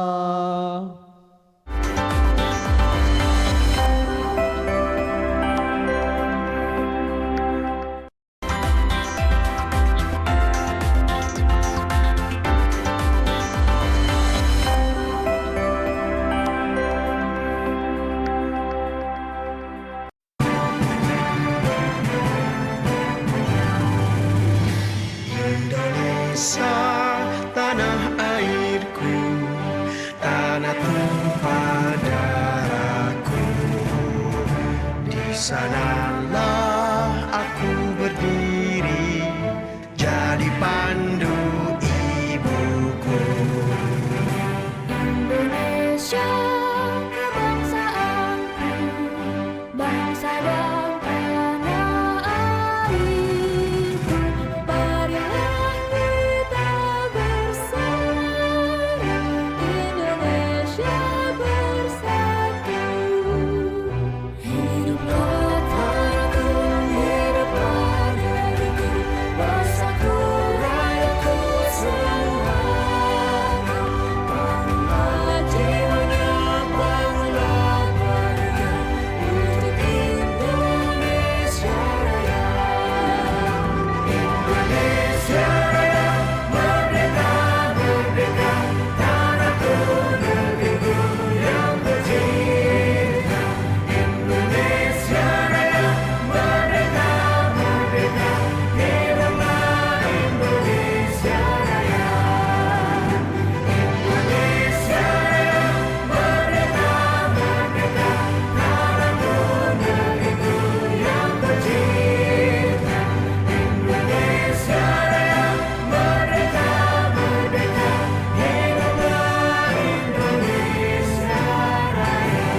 Indonesia, tanah airku, tanah tumpah darahku. Di sanalah aku berdiri, jadi pandu ibuku. Indonesia, kebangsaanku, bangsa dan tanah airku. Marilah kita bersama, Indonesia bersatu. Hiduplah tanahku, hiduplah negeriku, bangsaku, rakyatku semua. Bangunlah jiwanya, bangunlah badannya, untuk Indonesia Raya. Indonesia Raya, merdeka, merdeka, tanahku, negeriku yang tercinta. Indonesia Raya, merdeka, merdeka, hiduplah Indonesia Raya. Indonesia Raya, merdeka, merdeka, tanahku, negeriku yang tercinta. Indonesia Raya, merdeka, merdeka, hiduplah Indonesia Raya.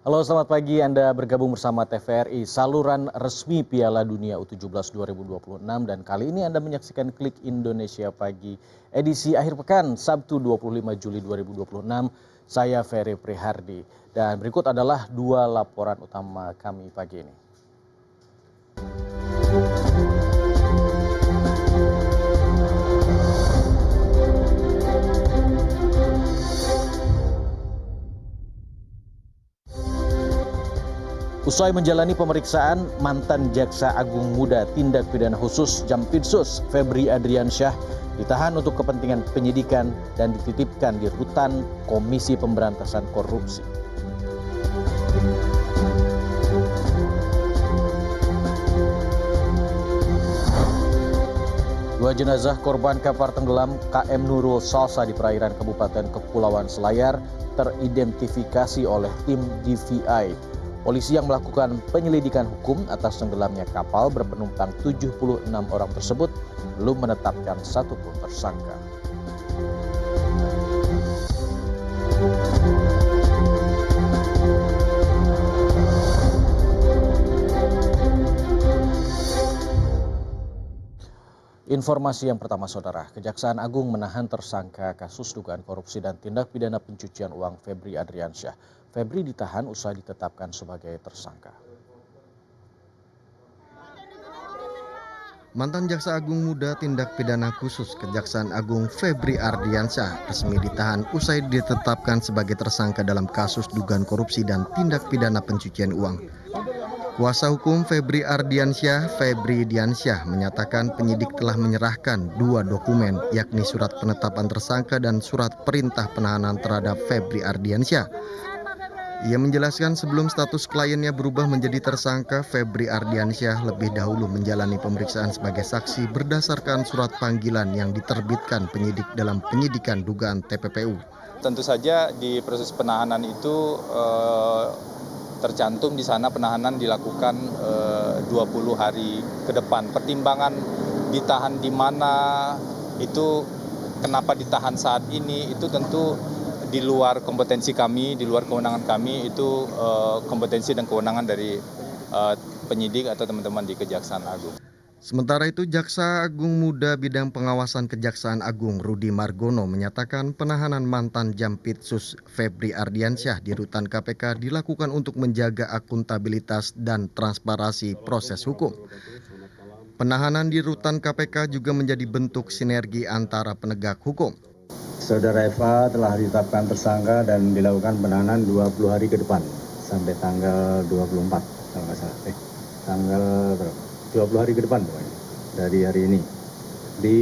Halo, selamat pagi. Anda bergabung bersama TVRI, saluran resmi Piala Dunia U17 2026, dan kali ini Anda menyaksikan Klik Indonesia Pagi edisi akhir pekan Sabtu 25 Juli 2026. Saya Ferry Prihardi, dan berikut adalah dua laporan utama kami pagi ini. Usai menjalani pemeriksaan, mantan Jaksa Agung Muda Tindak Pidana Khusus Jampitsus Febri Adriansyah ditahan untuk kepentingan penyidikan dan dititipkan di rutan Komisi Pemberantasan Korupsi. Dua jenazah korban kapal tenggelam KM Nurul Salsa di perairan Kabupaten Kepulauan Selayar teridentifikasi oleh tim DVI. Polisi yang melakukan penyelidikan hukum atas tenggelamnya kapal berpenumpang 76 orang tersebut belum menetapkan satupun tersangka. Informasi yang pertama, Saudara, Kejaksaan Agung menahan tersangka kasus dugaan korupsi dan tindak pidana pencucian uang Febri Adriansyah. Febri ditahan usai ditetapkan sebagai tersangka. Mantan Jaksa Agung Muda Tindak Pidana Khusus Kejaksaan Agung Febri Ardiansyah resmi ditahan usai ditetapkan sebagai tersangka dalam kasus dugaan korupsi dan tindak pidana pencucian uang. Kuasa hukum Febri Ardiansyah, Febri Diansyah, menyatakan penyidik telah menyerahkan 2 dokumen, yakni surat penetapan tersangka dan surat perintah penahanan terhadap Febri Ardiansyah. Ia menjelaskan sebelum status kliennya berubah menjadi tersangka, Febri Ardiansyah lebih dahulu menjalani pemeriksaan sebagai saksi berdasarkan surat panggilan yang diterbitkan penyidik dalam penyidikan dugaan TPPU. Tentu saja di proses penahanan itu tercantum di sana penahanan dilakukan 20 hari ke depan. Pertimbangan ditahan di mana, itu kenapa ditahan saat ini, itu tentu di luar kompetensi kami, di luar kewenangan kami, itu kompetensi dan kewenangan dari penyidik atau teman-teman di Kejaksaan Agung. Sementara itu, Jaksa Agung Muda Bidang Pengawasan Kejaksaan Agung Rudi Margono menyatakan penahanan mantan Jampitsus Febri Ardiansyah di rutan KPK dilakukan untuk menjaga akuntabilitas dan transparansi proses hukum. Penahanan di rutan KPK juga menjadi bentuk sinergi antara penegak hukum. Saudara Eva telah ditetapkan tersangka dan dilakukan penahanan 20 hari ke depan sampai tanggal 24 kalau nggak salah. Tanggal berapa? 20 hari ke depan pokoknya, dari hari ini di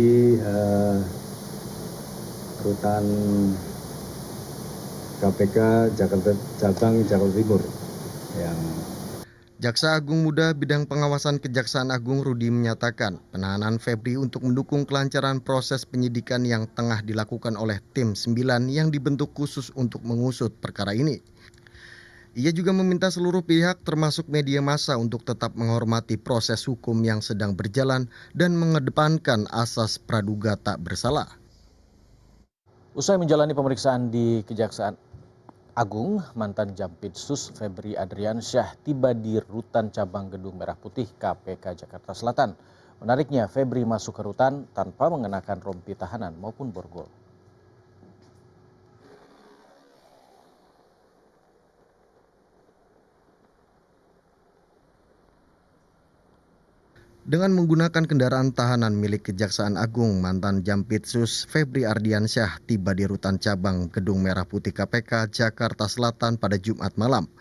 rutan KPK Jakarta Cabang Jakarta Timur yang Jaksa Agung Muda Bidang Pengawasan Kejaksaan Agung Rudi menyatakan penahanan Febri untuk mendukung kelancaran proses penyidikan yang tengah dilakukan oleh tim 9 yang dibentuk khusus untuk mengusut perkara ini. Ia juga meminta seluruh pihak termasuk media massa untuk tetap menghormati proses hukum yang sedang berjalan dan mengedepankan asas praduga tak bersalah. Usai menjalani pemeriksaan di Kejaksaan Agung, mantan Jampitsus Febri Ardiansyah tiba di rutan cabang Gedung Merah Putih KPK Jakarta Selatan. Menariknya, Febri masuk ke rutan tanpa mengenakan rompi tahanan maupun borgol. Dengan menggunakan kendaraan tahanan milik Kejaksaan Agung, mantan Jampitsus Febri Ardiansyah tiba di rutan cabang Gedung Merah Putih KPK Jakarta Selatan pada Jumat malam.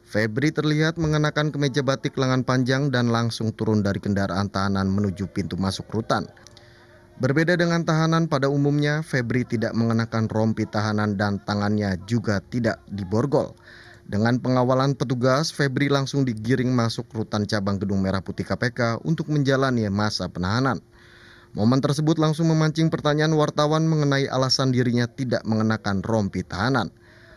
Febri terlihat mengenakan kemeja batik lengan panjang dan langsung turun dari kendaraan tahanan menuju pintu masuk rutan. Berbeda dengan tahanan pada umumnya, Febri tidak mengenakan rompi tahanan dan tangannya juga tidak diborgol. Dengan pengawalan petugas, Febri langsung digiring masuk rutan cabang Gedung Merah Putih KPK untuk menjalani masa penahanan. Momen tersebut langsung memancing pertanyaan wartawan mengenai alasan dirinya tidak mengenakan rompi tahanan.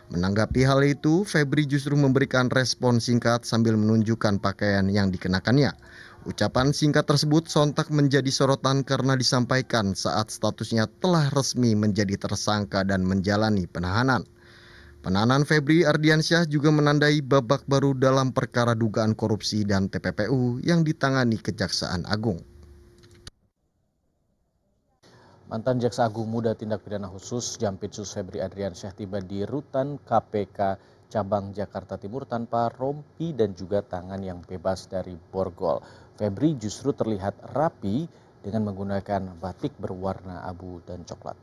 Menanggapi hal itu, Febri justru memberikan respon singkat sambil menunjukkan pakaian yang dikenakannya. Ucapan singkat tersebut sontak menjadi sorotan karena disampaikan saat statusnya telah resmi menjadi tersangka dan menjalani penahanan. Penahanan Febri Ardiansyah juga menandai babak baru dalam perkara dugaan korupsi dan TPPU yang ditangani Kejaksaan Agung. Mantan Jaksa Agung Muda Tindak Pidana Khusus Jampitsus Febri Ardiansyah tiba di rutan KPK Cabang Jakarta Timur tanpa rompi dan juga tangan yang bebas dari borgol. Febri justru terlihat rapi dengan menggunakan batik berwarna abu dan coklat.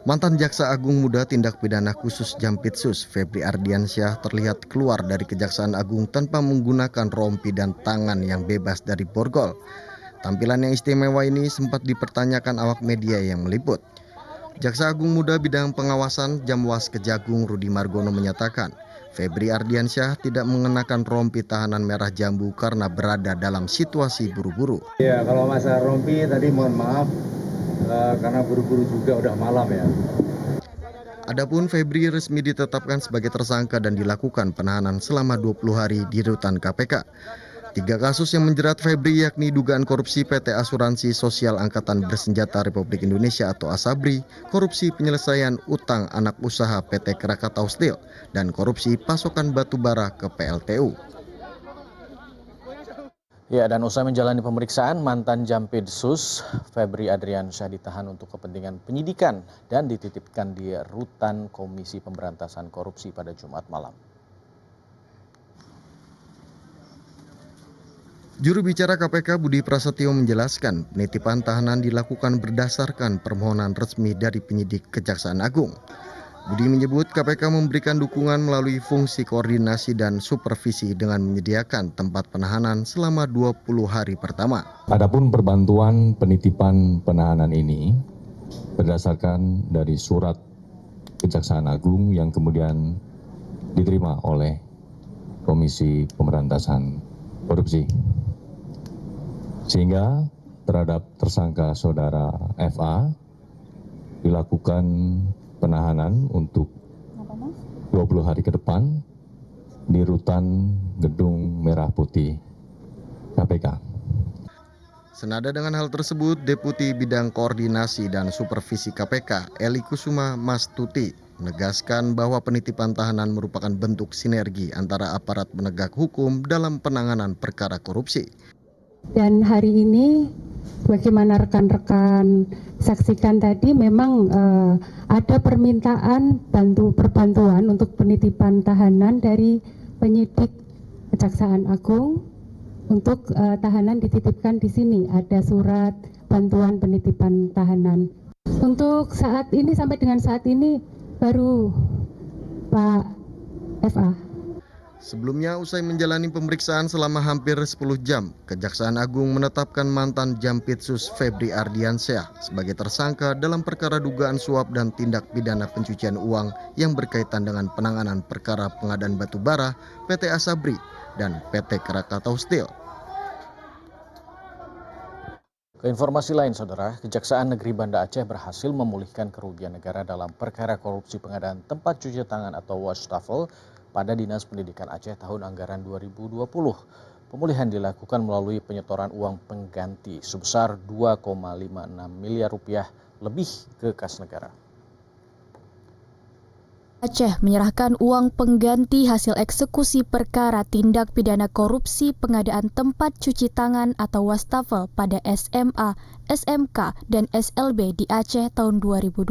Mantan Jaksa Agung Muda Tindak Pidana Khusus Jampitsus Febri Ardiansyah terlihat keluar dari Kejaksaan Agung tanpa menggunakan rompi dan tangan yang bebas dari borgol. Tampilan yang istimewa ini sempat dipertanyakan awak media yang meliput. Jaksa Agung Muda Bidang Pengawasan Jamwas Kejagung Rudi Margono menyatakan, Febri Ardiansyah tidak mengenakan rompi tahanan merah jambu karena berada dalam situasi buru-buru. ya kalau masalah rompi tadi mohon maaf karena buru-buru juga udah malam ya. Adapun Febri resmi ditetapkan sebagai tersangka dan dilakukan penahanan selama 20 hari di rutan KPK. 3 kasus yang menjerat Febri yakni dugaan korupsi PT Asuransi Sosial Angkatan Bersenjata Republik Indonesia atau ASABRI, korupsi penyelesaian utang anak usaha PT Krakatau Steel, dan korupsi pasokan batu bara ke PLTU. Ya, dan usai menjalani pemeriksaan, mantan Jampitsus Febri Ardiansyah ditahan untuk kepentingan penyidikan dan dititipkan di rutan Komisi Pemberantasan Korupsi pada Jumat malam. Juru bicara KPK Budi Prasetyo menjelaskan penitipan tahanan dilakukan berdasarkan permohonan resmi dari penyidik Kejaksaan Agung. Budi menyebut KPK memberikan dukungan melalui fungsi koordinasi dan supervisi dengan menyediakan tempat penahanan selama 20 hari pertama. Adapun perbantuan penitipan penahanan ini berdasarkan dari surat Kejaksaan Agung yang kemudian diterima oleh Komisi Pemberantasan Korupsi. Sehingga terhadap tersangka saudara FA dilakukan penahanan untuk 20 hari ke depan di rutan Gedung Merah Putih KPK. Senada dengan hal tersebut, Deputi Bidang Koordinasi dan Supervisi KPK, Eli Kusuma Mastuti, menegaskan bahwa penitipan tahanan merupakan bentuk sinergi antara aparat penegak hukum dalam penanganan perkara korupsi. Dan hari ini, bagaimana rekan-rekan saksikan tadi, memang ada permintaan perbantuan untuk penitipan tahanan dari penyidik Kejaksaan Agung. Untuk tahanan dititipkan di sini, ada surat bantuan penitipan tahanan. Untuk saat ini, sampai dengan saat ini, baru Pak FA. Sebelumnya, usai menjalani pemeriksaan selama hampir 10 jam, Kejaksaan Agung menetapkan mantan Jampitsus Febri Ardiansyah sebagai tersangka dalam perkara dugaan suap dan tindak pidana pencucian uang yang berkaitan dengan penanganan perkara pengadaan batu bara PT Asabri dan PT Krakatau Steel. Ke informasi lain, Saudara, Kejaksaan Negeri Banda Aceh berhasil memulihkan kerugian negara dalam perkara korupsi pengadaan tempat cuci tangan atau wastafel pada Dinas Pendidikan Aceh tahun anggaran 2020. Pemulihan dilakukan melalui penyetoran uang pengganti sebesar 2,56 miliar rupiah lebih ke kas negara. Aceh menyerahkan uang pengganti hasil eksekusi perkara tindak pidana korupsi pengadaan tempat cuci tangan atau wastafel pada SMA, SMK, dan SLB di Aceh tahun 2020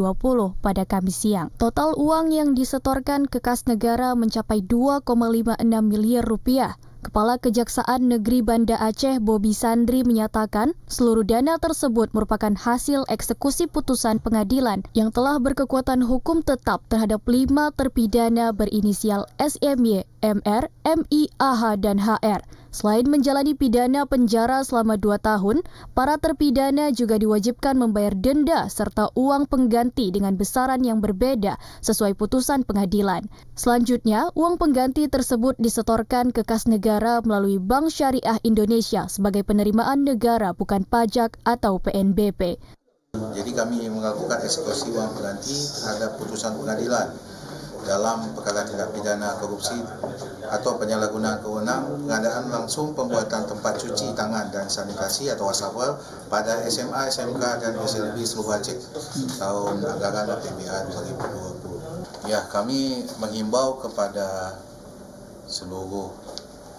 pada Kamis siang. Total uang yang disetorkan ke kas negara mencapai 2,56 miliar rupiah. Kepala Kejaksaan Negeri Banda Aceh Bobi Sandri menyatakan seluruh dana tersebut merupakan hasil eksekusi putusan pengadilan yang telah berkekuatan hukum tetap terhadap 5 terpidana berinisial SMY, MR, MI, AH, dan HR. Selain menjalani pidana penjara selama 2 tahun, para terpidana juga diwajibkan membayar denda serta uang pengganti dengan besaran yang berbeda sesuai putusan pengadilan. Selanjutnya, uang pengganti tersebut disetorkan ke kas negara melalui Bank Syariah Indonesia sebagai penerimaan negara bukan pajak atau PNBP. Jadi kami melakukan eksekusi uang pengganti terhadap putusan pengadilan dalam perkara tindak pidana korupsi atau penyalahgunaan kewenangan pengadaan langsung pembuatan tempat cuci tangan dan sanitasi atau wastafel pada SMA, SMK, dan SLB seluruh Aceh tahun anggaran APBN 2020. Ya, kami menghimbau kepada seluruh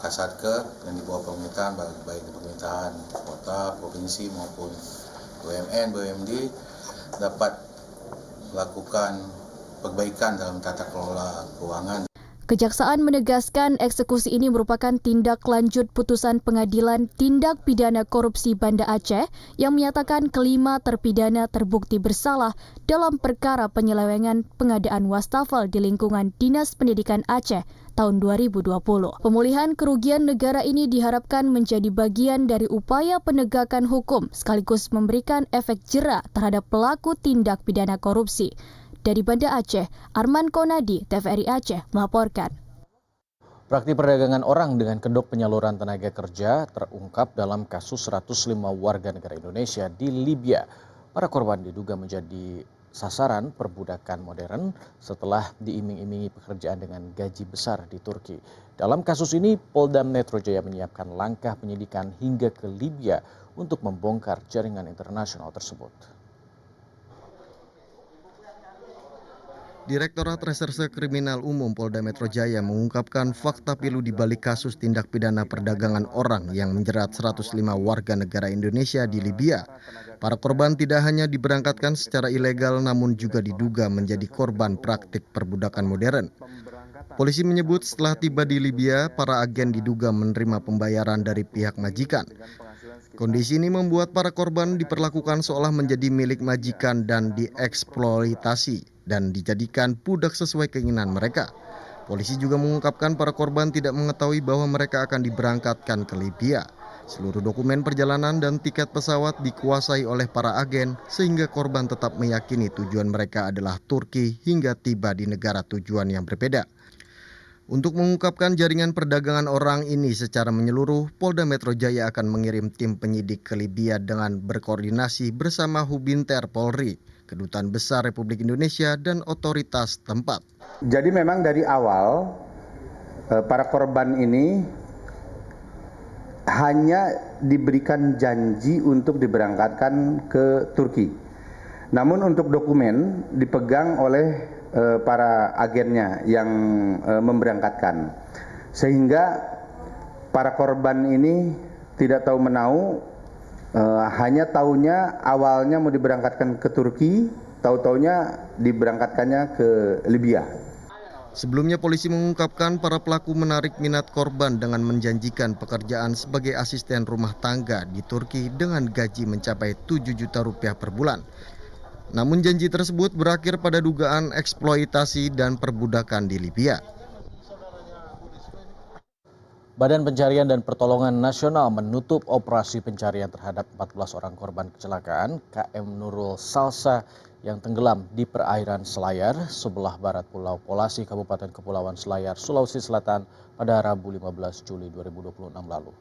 Kasatker yang di bawah pemerintahan, baik di pemerintahan kota, provinsi maupun BUMN, BUMD dapat melakukan perbaikan dalam tata kelola keuangan. Kejaksaan menegaskan eksekusi ini merupakan tindak lanjut putusan pengadilan tindak pidana korupsi Banda Aceh yang menyatakan kelima terpidana terbukti bersalah dalam perkara penyelewengan pengadaan wastafel di lingkungan Dinas Pendidikan Aceh tahun 2020. Pemulihan kerugian negara ini diharapkan menjadi bagian dari upaya penegakan hukum sekaligus memberikan efek jera terhadap pelaku tindak pidana korupsi. Dari Banda Aceh, Arman Konadi, TVRI Aceh melaporkan. Praktik perdagangan orang dengan kedok penyaluran tenaga kerja terungkap dalam kasus 105 warga negara Indonesia di Libya. Para korban diduga menjadi sasaran perbudakan modern setelah diiming-imingi pekerjaan dengan gaji besar di Turki. Dalam kasus ini, Polda Metro Jaya menyiapkan langkah penyidikan hingga ke Libya untuk membongkar jaringan internasional tersebut. Direktorat Reserse Kriminal Umum Polda Metro Jaya mengungkapkan fakta pilu di balik kasus tindak pidana perdagangan orang yang menjerat 105 warga negara Indonesia di Libya. Para korban tidak hanya diberangkatkan secara ilegal namun juga diduga menjadi korban praktik perbudakan modern. Polisi menyebut setelah tiba di Libya, para agen diduga menerima pembayaran dari pihak majikan. Kondisi ini membuat para korban diperlakukan seolah menjadi milik majikan dan dieksploitasi. dan dijadikan budak sesuai keinginan mereka. Polisi juga mengungkapkan para korban tidak mengetahui bahwa mereka akan diberangkatkan ke Libya. Seluruh dokumen perjalanan dan tiket pesawat dikuasai oleh para agen sehingga korban tetap meyakini tujuan mereka adalah Turki hingga tiba di negara tujuan yang berbeda. Untuk mengungkapkan jaringan perdagangan orang ini secara menyeluruh, Polda Metro Jaya akan mengirim tim penyidik ke Libya dengan berkoordinasi bersama Hubinter Polri, Kedutaan Besar Republik Indonesia, dan otoritas tempat. Jadi memang dari awal para korban ini hanya diberikan janji untuk diberangkatkan ke Turki. Namun untuk dokumen dipegang oleh para agennya yang memberangkatkan. Sehingga para korban ini tidak tahu menau, hanya taunya awalnya mau diberangkatkan ke Turki, tahu-taunya diberangkatkannya ke Libya. Sebelumnya polisi mengungkapkan para pelaku menarik minat korban dengan menjanjikan pekerjaan sebagai asisten rumah tangga di Turki dengan gaji mencapai 7 juta rupiah per bulan. Namun janji tersebut berakhir pada dugaan eksploitasi dan perbudakan di Libya. Badan Pencarian dan Pertolongan Nasional menutup operasi pencarian terhadap 14 orang korban kecelakaan KM Nurul Salsa yang tenggelam di perairan Selayar sebelah barat Pulau Polasi, Kabupaten Kepulauan Selayar, Sulawesi Selatan pada Rabu 15 Juli 2026 lalu.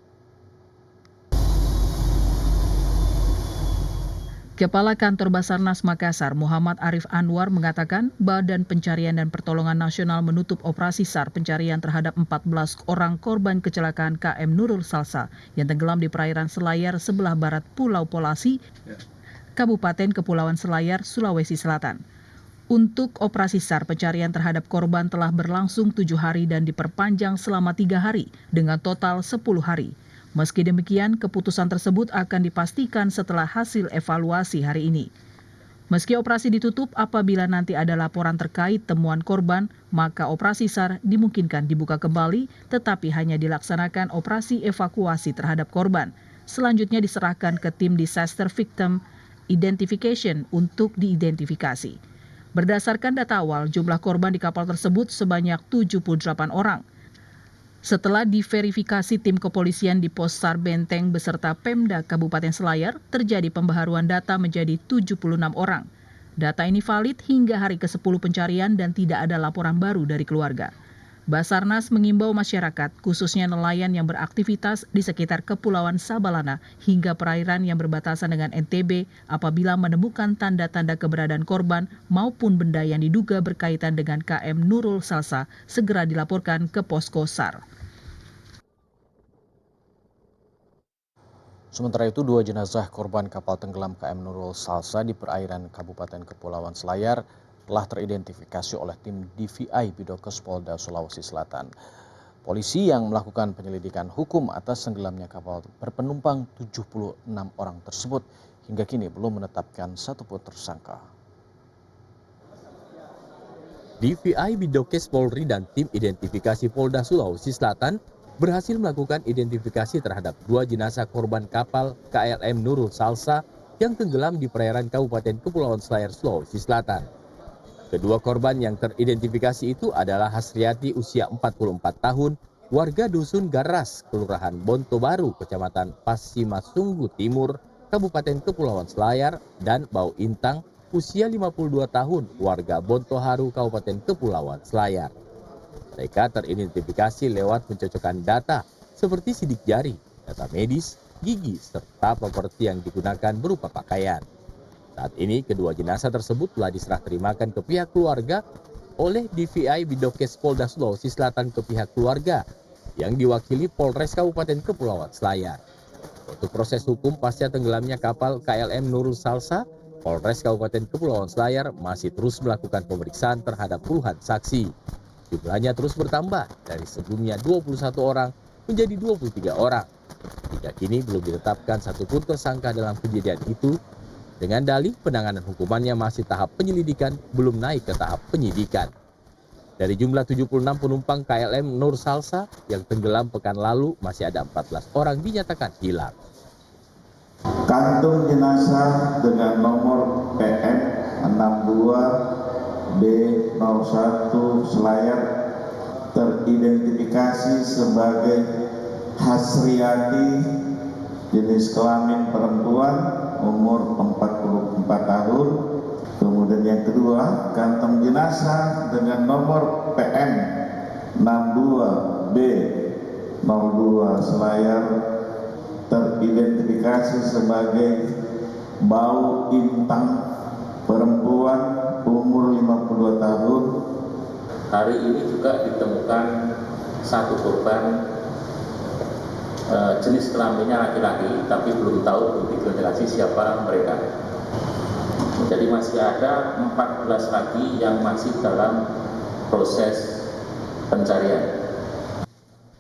Kepala Kantor Basarnas Makassar, Muhammad Arif Anwar mengatakan Badan Pencarian dan Pertolongan Nasional menutup operasi SAR pencarian terhadap 14 orang korban kecelakaan KM Nurul Salsa yang tenggelam di perairan Selayar sebelah barat Pulau Polasi, Kabupaten Kepulauan Selayar, Sulawesi Selatan. Untuk operasi SAR pencarian terhadap korban telah berlangsung 7 hari dan diperpanjang selama 3 hari dengan total 10 hari. Meski demikian, keputusan tersebut akan dipastikan setelah hasil evaluasi hari ini. Meski operasi ditutup, apabila nanti ada laporan terkait temuan korban, maka operasi SAR dimungkinkan dibuka kembali, tetapi hanya dilaksanakan operasi evakuasi terhadap korban. Selanjutnya diserahkan ke tim Disaster Victim Identification untuk diidentifikasi. Berdasarkan data awal, jumlah korban di kapal tersebut sebanyak 78 orang. Setelah diverifikasi tim kepolisian di Pos SAR Benteng beserta Pemda Kabupaten Selayar, terjadi pembaharuan data menjadi 76 orang. Data ini valid hingga hari ke-10 pencarian dan tidak ada laporan baru dari keluarga. Basarnas mengimbau masyarakat, khususnya nelayan yang beraktivitas di sekitar Kepulauan Sabalana hingga perairan yang berbatasan dengan NTB, apabila menemukan tanda-tanda keberadaan korban maupun benda yang diduga berkaitan dengan KM Nurul Salsa, segera dilaporkan ke Posko SAR. Sementara itu, 2 jenazah korban kapal tenggelam KM Nurul Salsa di perairan Kabupaten Kepulauan Selayar telah teridentifikasi oleh tim DVI Bidokes Polda Sulawesi Selatan. Polisi yang melakukan penyelidikan hukum atas tenggelamnya kapal berpenumpang 76 orang tersebut hingga kini belum menetapkan satupun tersangka. DVI Bidokes Polri dan tim identifikasi Polda Sulawesi Selatan berhasil melakukan identifikasi terhadap 2 jenazah korban kapal KLM Nurul Salsa yang tenggelam di perairan Kabupaten Kepulauan Selayar, Sulawesi Selatan. Kedua korban yang teridentifikasi itu adalah Hasriati usia 44 tahun, warga Dusun Garas, Kelurahan Bonto Baru, Kecamatan Pasimasunggu Timur, Kabupaten Kepulauan Selayar, dan Bau Intang usia 52 tahun, warga Bontoharu, Kabupaten Kepulauan Selayar. Mereka teridentifikasi lewat pencocokkan data seperti sidik jari, data medis, gigi, serta properti yang digunakan berupa pakaian. Saat ini kedua jenazah tersebut telah diserah terimakan ke pihak keluarga oleh DVI Bidokes Polda Sulawesi Selatan ke pihak keluarga yang diwakili Polres Kabupaten Kepulauan Selayar. Untuk proses hukum pasca tenggelamnya kapal KLM Nurul Salsa, Polres Kabupaten Kepulauan Selayar masih terus melakukan pemeriksaan terhadap puluhan saksi. Jumlahnya terus bertambah dari sebelumnya 21 orang menjadi 23 orang. Hingga kini belum ditetapkan satupun tersangka dalam kejadian itu. Dengan dalih penanganan hukumannya masih tahap penyelidikan, belum naik ke tahap penyidikan. Dari jumlah 76 penumpang KLM Nur Salsa yang tenggelam pekan lalu, masih ada 14 orang dinyatakan hilang. Kantung jenazah dengan nomor PM 62 B01 Selayar teridentifikasi sebagai Hasriati, jenis kelamin perempuan, umur 44 tahun. Kemudian yang kedua, kantong jenazah dengan nomor PM 62B02 Selayar teridentifikasi sebagai Bau Intang, perempuan, umur 52 tahun. Hari ini juga ditemukan satu korban jenis kelaminnya laki-laki, tapi belum tahu, belum diidentifikasi siapa mereka. Jadi masih ada 14 lagi yang masih dalam proses pencarian.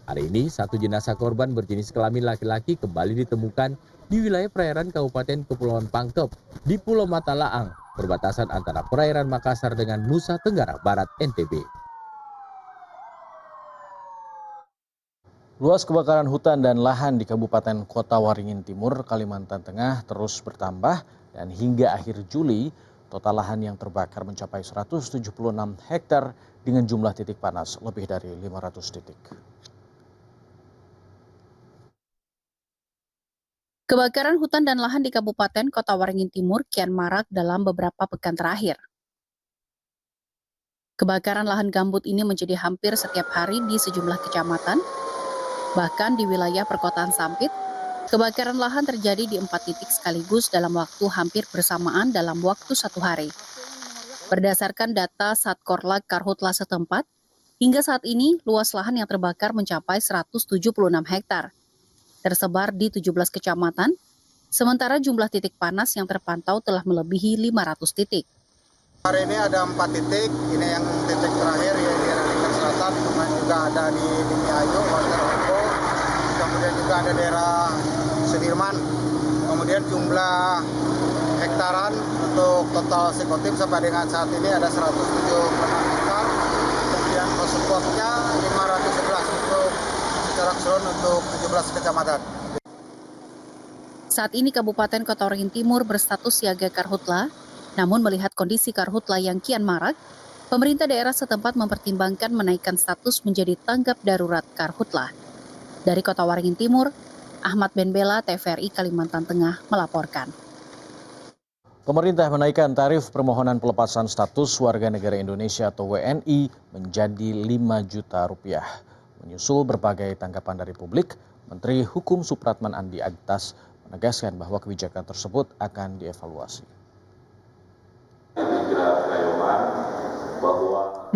Hari ini, satu jenazah korban berjenis kelamin laki-laki kembali ditemukan di wilayah perairan Kabupaten Kepulauan Pangkep di Pulau Matalaang, perbatasan antara perairan Makassar dengan Nusa Tenggara Barat (NTB). Luas kebakaran hutan dan lahan di Kabupaten Kota Waringin Timur, Kalimantan Tengah terus bertambah dan hingga akhir Juli total lahan yang terbakar mencapai 176 hektar dengan jumlah titik panas lebih dari 500 titik. Kebakaran hutan dan lahan di Kabupaten Kota Waringin Timur kian marak dalam beberapa pekan terakhir. Kebakaran lahan gambut ini menjadi hampir setiap hari di sejumlah kecamatan. Bahkan di wilayah perkotaan Sampit, kebakaran lahan terjadi di 4 titik sekaligus dalam waktu hampir bersamaan dalam waktu 1 hari. Berdasarkan data Satkorlag Karhutla setempat, hingga saat ini luas lahan yang terbakar mencapai 176 hektar. Tersebar di 17 kecamatan, sementara jumlah titik panas yang terpantau telah melebihi 500 titik. Hari ini ada 4 titik, ini yang titik terakhir ya di Radikal Selatan, kemudian juga ada di Lini Ayu, Walter Oko, kemudian juga ada daerah Sudirman, kemudian jumlah hektaran untuk total Sekotim sampai dengan saat ini ada 176 hektar, kemudian support-nya 511 untuk secara keseluruhan untuk 17 kecamatan. Saat ini Kabupaten Kota Waringin Timur berstatus siaga karhutla, namun melihat kondisi karhutla yang kian marak, pemerintah daerah setempat mempertimbangkan menaikkan status menjadi tanggap darurat karhutla. Dari Kota Waringin Timur, Ahmad Benbela, TVRI Kalimantan Tengah melaporkan. Pemerintah menaikkan tarif permohonan pelepasan status warga negara Indonesia atau WNI menjadi 5 juta rupiah. Menyusul berbagai tanggapan dari publik, Menteri Hukum Supratman Andi Aktas menegaskan bahwa kebijakan tersebut akan dievaluasi.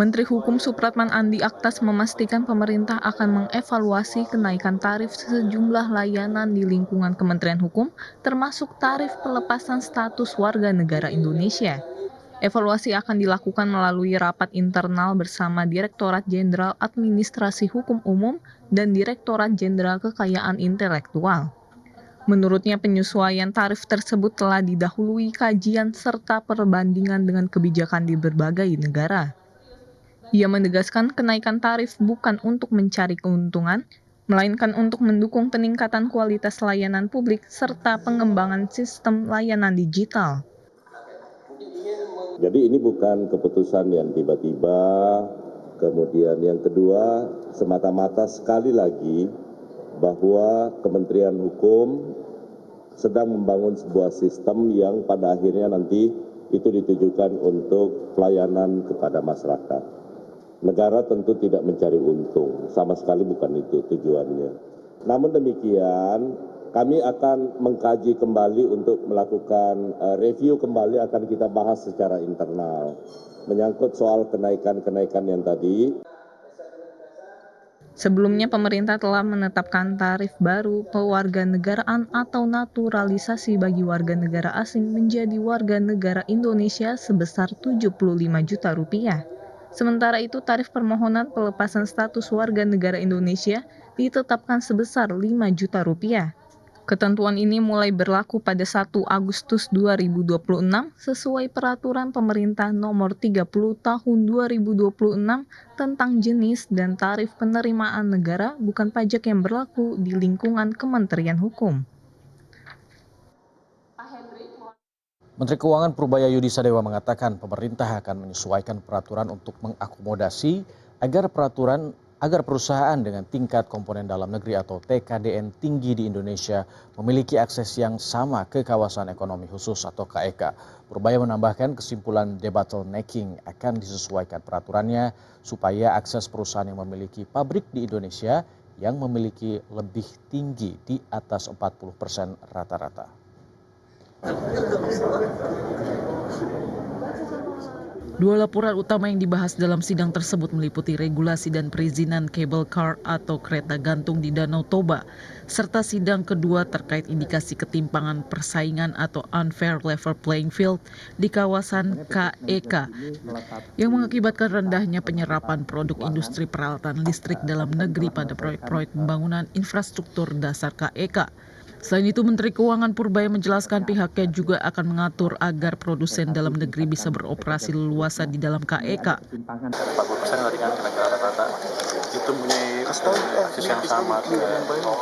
Menteri Hukum Supratman Andi Aktas memastikan pemerintah akan mengevaluasi kenaikan tarif sejumlah layanan di lingkungan Kementerian Hukum, termasuk tarif pelepasan status warga negara Indonesia. Evaluasi akan dilakukan melalui rapat internal bersama Direktorat Jenderal Administrasi Hukum Umum dan Direktorat Jenderal Kekayaan Intelektual. Menurutnya penyesuaian tarif tersebut telah didahului kajian serta perbandingan dengan kebijakan di berbagai negara. Ia menegaskan kenaikan tarif bukan untuk mencari keuntungan, melainkan untuk mendukung peningkatan kualitas layanan publik serta pengembangan sistem layanan digital. Jadi ini bukan keputusan yang tiba-tiba, kemudian yang kedua semata-mata sekali lagi bahwa Kementerian Hukum sedang membangun sebuah sistem yang pada akhirnya nanti itu ditujukan untuk pelayanan kepada masyarakat. Negara tentu tidak mencari untung, sama sekali bukan itu tujuannya. Namun demikian, kami akan mengkaji kembali untuk melakukan review kembali, akan kita bahas secara internal. Menyangkut soal kenaikan-kenaikan yang tadi. Sebelumnya pemerintah telah menetapkan tarif baru pewarganegaraan atau naturalisasi bagi warga negara asing menjadi warga negara Indonesia sebesar 75 juta rupiah. Sementara itu tarif permohonan pelepasan status warga negara Indonesia ditetapkan sebesar 5 juta rupiah. Ketentuan ini mulai berlaku pada 1 Agustus 2026 sesuai peraturan pemerintah nomor 30 tahun 2026 tentang jenis dan tarif penerimaan negara bukan pajak yang berlaku di lingkungan Kementerian Hukum. Menteri Keuangan Purbaya Yudi Sadewa mengatakan pemerintah akan menyesuaikan peraturan untuk mengakomodasi agar perusahaan dengan tingkat komponen dalam negeri atau TKDN tinggi di Indonesia memiliki akses yang sama ke kawasan ekonomi khusus atau KEK. Purbaya menambahkan kesimpulan debottlenecking akan disesuaikan peraturannya supaya akses perusahaan yang memiliki pabrik di Indonesia yang memiliki lebih tinggi di atas 40% rata-rata. Dua laporan utama yang dibahas dalam sidang tersebut meliputi regulasi dan perizinan cable car atau kereta gantung di Danau Toba, serta sidang kedua terkait indikasi ketimpangan persaingan atau unfair level playing field di kawasan KEK yang mengakibatkan rendahnya penyerapan produk industri peralatan listrik dalam negeri pada proyek-proyek pembangunan infrastruktur dasar KEK. Selain itu, Menteri Keuangan Purbaya menjelaskan pihaknya juga akan mengatur agar produsen dalam negeri bisa beroperasi leluasa di dalam KEK. 40% tadi kan kira-kira rata-rata itu punya akses yang sama ke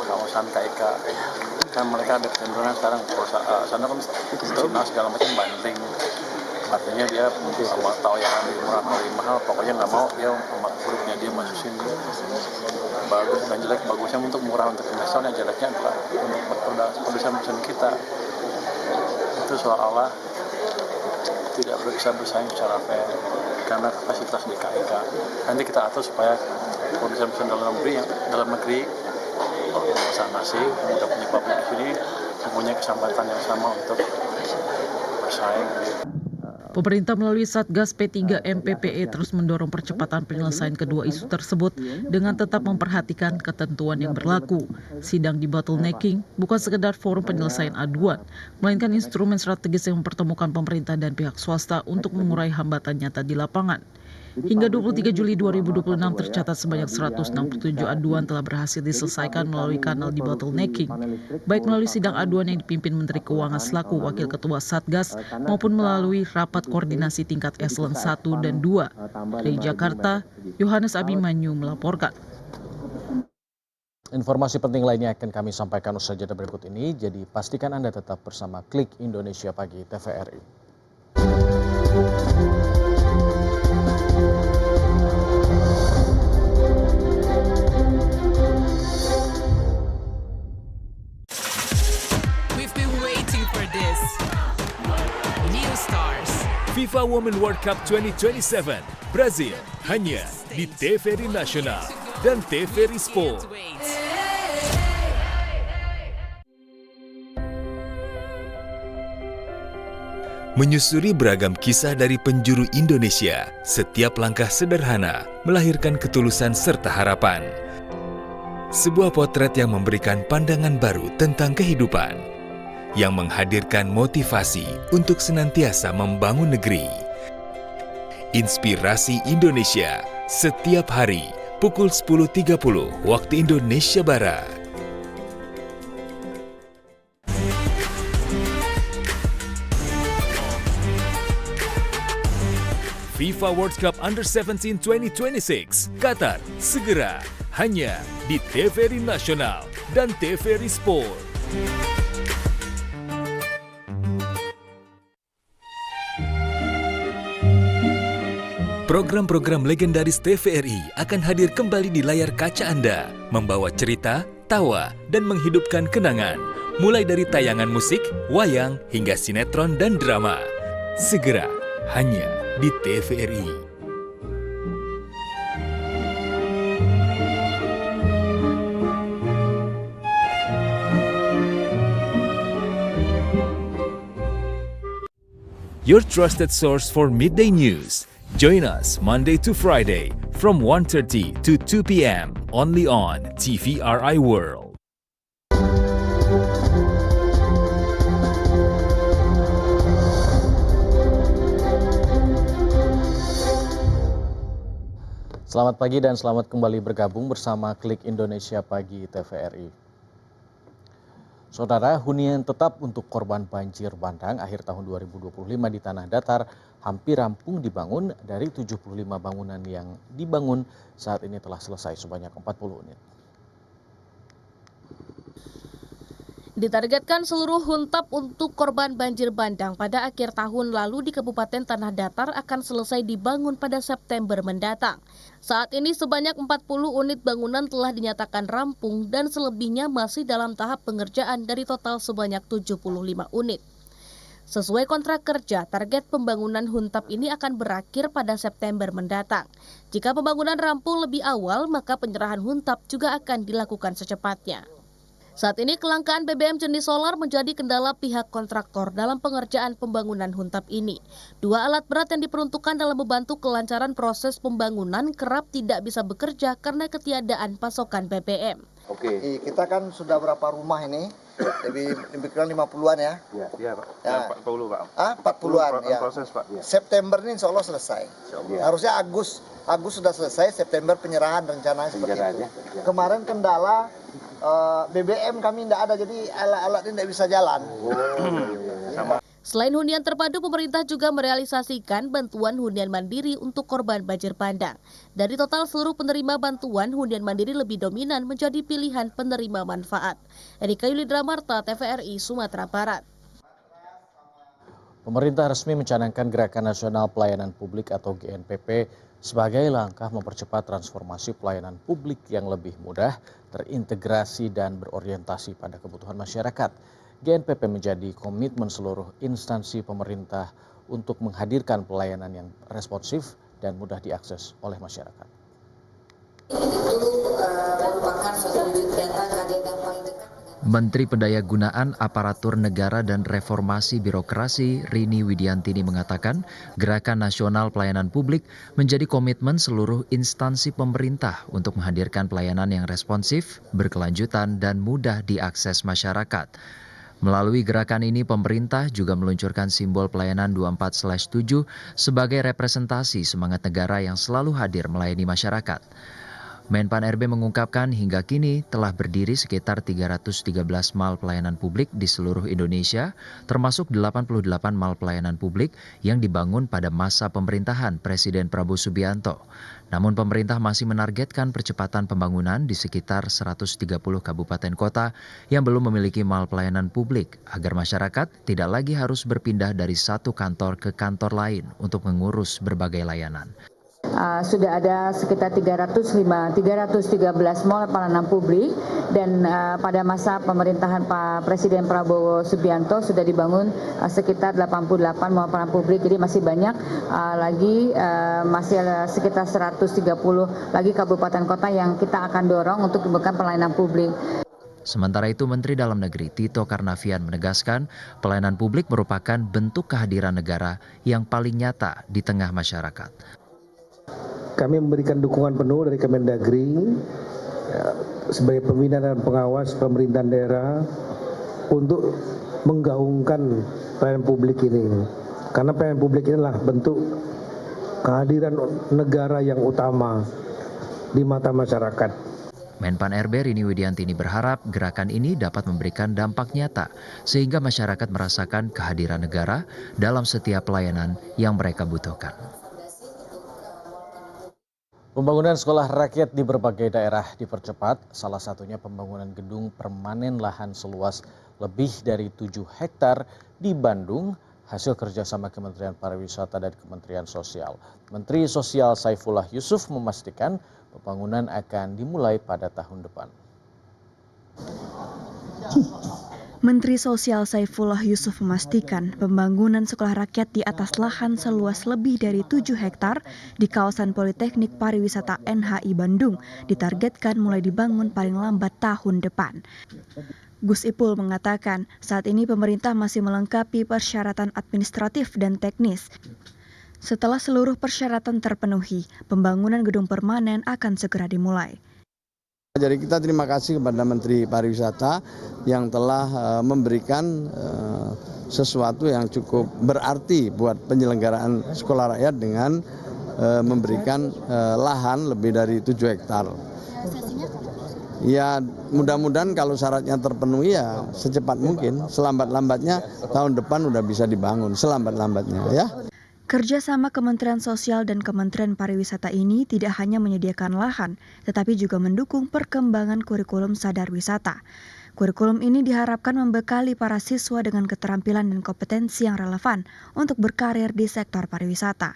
kawasan KEK. Kan mereka ada kecenderungan sekarang sana kan nasional segala macam banding. Artinya dia mau tahu yang lebih murah atau lebih mahal, pokoknya nggak mau dia grupnya dia masukin bagus dan jelek. Bagusnya untuk murah untuk investor, yang jeleknya adalah untuk produsen kita. Itu seolah-olah tidak bisa bersaing secara fair karena kapasitas di KEK. Nanti kita atur supaya produsen dalam negeri kalau pesan nasi udah punya pabrik di sini mempunyai kesempatan yang sama untuk bersaing. Pemerintah melalui Satgas P3 MPPE terus mendorong percepatan penyelesaian kedua isu tersebut dengan tetap memperhatikan ketentuan yang berlaku. Sidang debottlenecking bukan sekedar forum penyelesaian aduan, melainkan instrumen strategis yang mempertemukan pemerintah dan pihak swasta untuk mengurai hambatan nyata di lapangan. Hingga 23 Juli 2026 tercatat sebanyak 167 aduan telah berhasil diselesaikan melalui kanal debottlenecking, baik melalui sidang aduan yang dipimpin Menteri Keuangan selaku Wakil Ketua Satgas maupun melalui rapat koordinasi tingkat eselon 1 dan 2. Dari Jakarta, Yohanes Abimanyu melaporkan. Informasi penting lainnya akan kami sampaikan usai jeda berikut ini, jadi pastikan Anda tetap bersama Klik Indonesia Pagi TVRI. FIFA Women World Cup 2027 Brazil hanya di TVRI Nasional dan TVRI Sport. Menyusuri beragam kisah dari penjuru Indonesia, setiap langkah sederhana melahirkan ketulusan serta harapan. Sebuah potret yang memberikan pandangan baru tentang kehidupan, yang menghadirkan motivasi untuk senantiasa membangun negeri. Inspirasi Indonesia setiap hari pukul 10.30 waktu Indonesia Barat. FIFA World Cup Under-17 2026 Qatar segera hanya di TVRI Nasional dan TVRI Sport. Program-program legendaris TVRI akan hadir kembali di layar kaca Anda, membawa cerita, tawa, dan menghidupkan kenangan, mulai dari tayangan musik, wayang, hingga sinetron dan drama. Segera, hanya di TVRI. Your trusted source for midday news. Join us Monday to Friday from 1:30 to 2 p.m. only on TVRI World. Selamat pagi dan selamat kembali bergabung bersama Klik Indonesia Pagi TVRI. Saudara, hunian tetap untuk korban banjir bandang akhir tahun 2025 di Tanah Datar hampir rampung dibangun. Dari 75 bangunan yang dibangun saat ini telah selesai sebanyak 40 unit. Ditargetkan seluruh huntap untuk korban banjir bandang pada akhir tahun lalu di Kabupaten Tanah Datar akan selesai dibangun pada September mendatang. Saat ini sebanyak 40 unit bangunan telah dinyatakan rampung dan selebihnya masih dalam tahap pengerjaan dari total sebanyak 75 unit. Sesuai kontrak kerja, target pembangunan huntap ini akan berakhir pada September mendatang. Jika pembangunan rampung lebih awal, maka penyerahan huntap juga akan dilakukan secepatnya. Saat ini kelangkaan BBM jenis solar menjadi kendala pihak kontraktor dalam pengerjaan pembangunan huntap ini. 2 alat berat yang diperuntukkan dalam membantu kelancaran proses pembangunan kerap tidak bisa bekerja karena ketiadaan pasokan BBM. Oke. Kita kan sudah berapa rumah ini? Lebih kurang 50-an ya? Iya Pak. Ya. 40 Pak. 40-an ya. Proses Pak. September ini insya Allah selesai. Harusnya Agustus sudah selesai, September penyerahan rencananya seperti itu. Kemarin kendala BBM kami tidak ada, jadi alat-alat ini tidak bisa jalan. Selain hunian terpadu, pemerintah juga merealisasikan bantuan hunian mandiri untuk korban banjir bandang. Dari total seluruh penerima bantuan, hunian mandiri lebih dominan menjadi pilihan penerima manfaat. Erika Yulidra Marta, TVRI, Sumatera Barat. Pemerintah resmi mencanangkan Gerakan Nasional Pelayanan Publik atau GNPP sebagai langkah mempercepat transformasi pelayanan publik yang lebih mudah, terintegrasi dan berorientasi pada kebutuhan masyarakat. GNPP menjadi komitmen seluruh instansi pemerintah untuk menghadirkan pelayanan yang responsif dan mudah diakses oleh masyarakat. Menteri Pendayagunaan Aparatur Negara dan Reformasi Birokrasi Rini Widiantini mengatakan Gerakan Nasional Pelayanan Publik menjadi komitmen seluruh instansi pemerintah untuk menghadirkan pelayanan yang responsif, berkelanjutan, dan mudah diakses masyarakat. Melalui gerakan ini, pemerintah juga meluncurkan simbol pelayanan 24/7 sebagai representasi semangat negara yang selalu hadir melayani masyarakat. Menpan RB mengungkapkan hingga kini telah berdiri sekitar 313 mal pelayanan publik di seluruh Indonesia, termasuk 88 mal pelayanan publik yang dibangun pada masa pemerintahan Presiden Prabowo Subianto. Namun pemerintah masih menargetkan percepatan pembangunan di sekitar 130 kabupaten kota yang belum memiliki mal pelayanan publik agar masyarakat tidak lagi harus berpindah dari satu kantor ke kantor lain untuk mengurus berbagai layanan. Sudah ada sekitar 313 mal pelayanan publik dan pada masa pemerintahan Pak Presiden Prabowo Subianto sudah dibangun sekitar 88 mal pelayanan publik. Jadi masih banyak masih ada sekitar 130 lagi kabupaten kota yang kita akan dorong untuk membuka pelayanan publik. Sementara itu, Menteri Dalam Negeri Tito Karnavian menegaskan pelayanan publik merupakan bentuk kehadiran negara yang paling nyata di tengah masyarakat. Kami memberikan dukungan penuh dari Kemendagri sebagai pembina dan pengawas pemerintahan daerah untuk menggaungkan pelayanan publik ini. Karena pelayanan publik inilah bentuk kehadiran negara yang utama di mata masyarakat. Menpan RB Rini Widiantini berharap gerakan ini dapat memberikan dampak nyata sehingga masyarakat merasakan kehadiran negara dalam setiap pelayanan yang mereka butuhkan. Pembangunan sekolah rakyat di berbagai daerah dipercepat, salah satunya pembangunan gedung permanen lahan seluas lebih dari 7 hektar di Bandung, hasil kerjasama Kementerian Pariwisata dan Kementerian Sosial. Menteri Sosial Saifullah Yusuf memastikan pembangunan akan dimulai pada tahun depan. Menteri Sosial Saifullah Yusuf memastikan pembangunan sekolah rakyat di atas lahan seluas lebih dari 7 hektar di kawasan Politeknik Pariwisata NHI Bandung ditargetkan mulai dibangun paling lambat tahun depan. Gus Ipul mengatakan saat ini pemerintah masih melengkapi persyaratan administratif dan teknis. Setelah seluruh persyaratan terpenuhi, pembangunan gedung permanen akan segera dimulai. Jadi kita terima kasih kepada Menteri Pariwisata yang telah memberikan sesuatu yang cukup berarti buat penyelenggaraan sekolah rakyat dengan memberikan lahan lebih dari 7 hektar. Ya mudah-mudahan kalau syaratnya terpenuhi ya secepat mungkin, selambat-lambatnya tahun depan udah bisa dibangun, selambat-lambatnya ya. Kerjasama Kementerian Sosial dan Kementerian Pariwisata ini tidak hanya menyediakan lahan, tetapi juga mendukung perkembangan kurikulum sadar wisata. Kurikulum ini diharapkan membekali para siswa dengan keterampilan dan kompetensi yang relevan untuk berkarir di sektor pariwisata.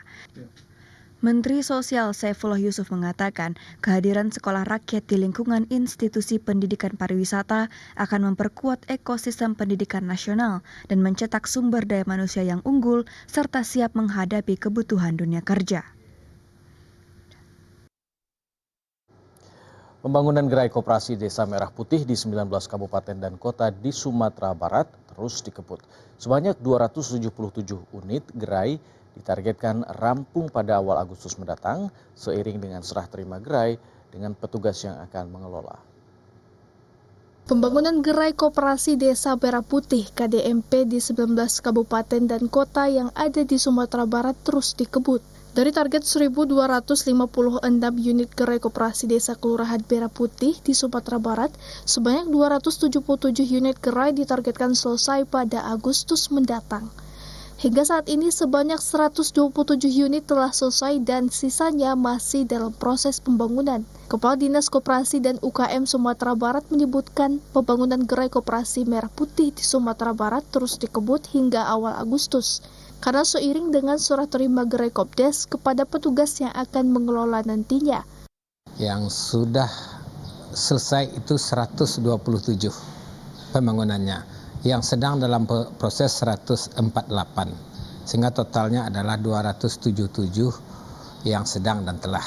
Menteri Sosial Saifullah Yusuf mengatakan kehadiran sekolah rakyat di lingkungan institusi pendidikan pariwisata akan memperkuat ekosistem pendidikan nasional dan mencetak sumber daya manusia yang unggul serta siap menghadapi kebutuhan dunia kerja. Pembangunan gerai koperasi Desa Merah Putih di 19 kabupaten dan kota di Sumatera Barat terus dikebut. Sebanyak 277 unit gerai ditargetkan rampung pada awal Agustus mendatang seiring dengan serah terima gerai dengan petugas yang akan mengelola. Pembangunan gerai koperasi Desa Merah Putih KDMP di 19 kabupaten dan kota yang ada di Sumatera Barat terus dikebut. Dari target 1.256 unit gerai koperasi Desa Kelurahan Merah Putih di Sumatera Barat, sebanyak 277 unit gerai ditargetkan selesai pada Agustus mendatang. Hingga saat ini sebanyak 127 unit telah selesai dan sisanya masih dalam proses pembangunan. Kepala Dinas Koperasi dan UKM Sumatera Barat menyebutkan pembangunan gerai koperasi Merah Putih di Sumatera Barat terus dikebut hingga awal Agustus. Karena seiring dengan surat terima gerai Kopdes kepada petugas yang akan mengelola nantinya. Yang sudah selesai itu 127 pembangunannya. Yang sedang dalam proses 148, sehingga totalnya adalah 277 yang sedang dan telah.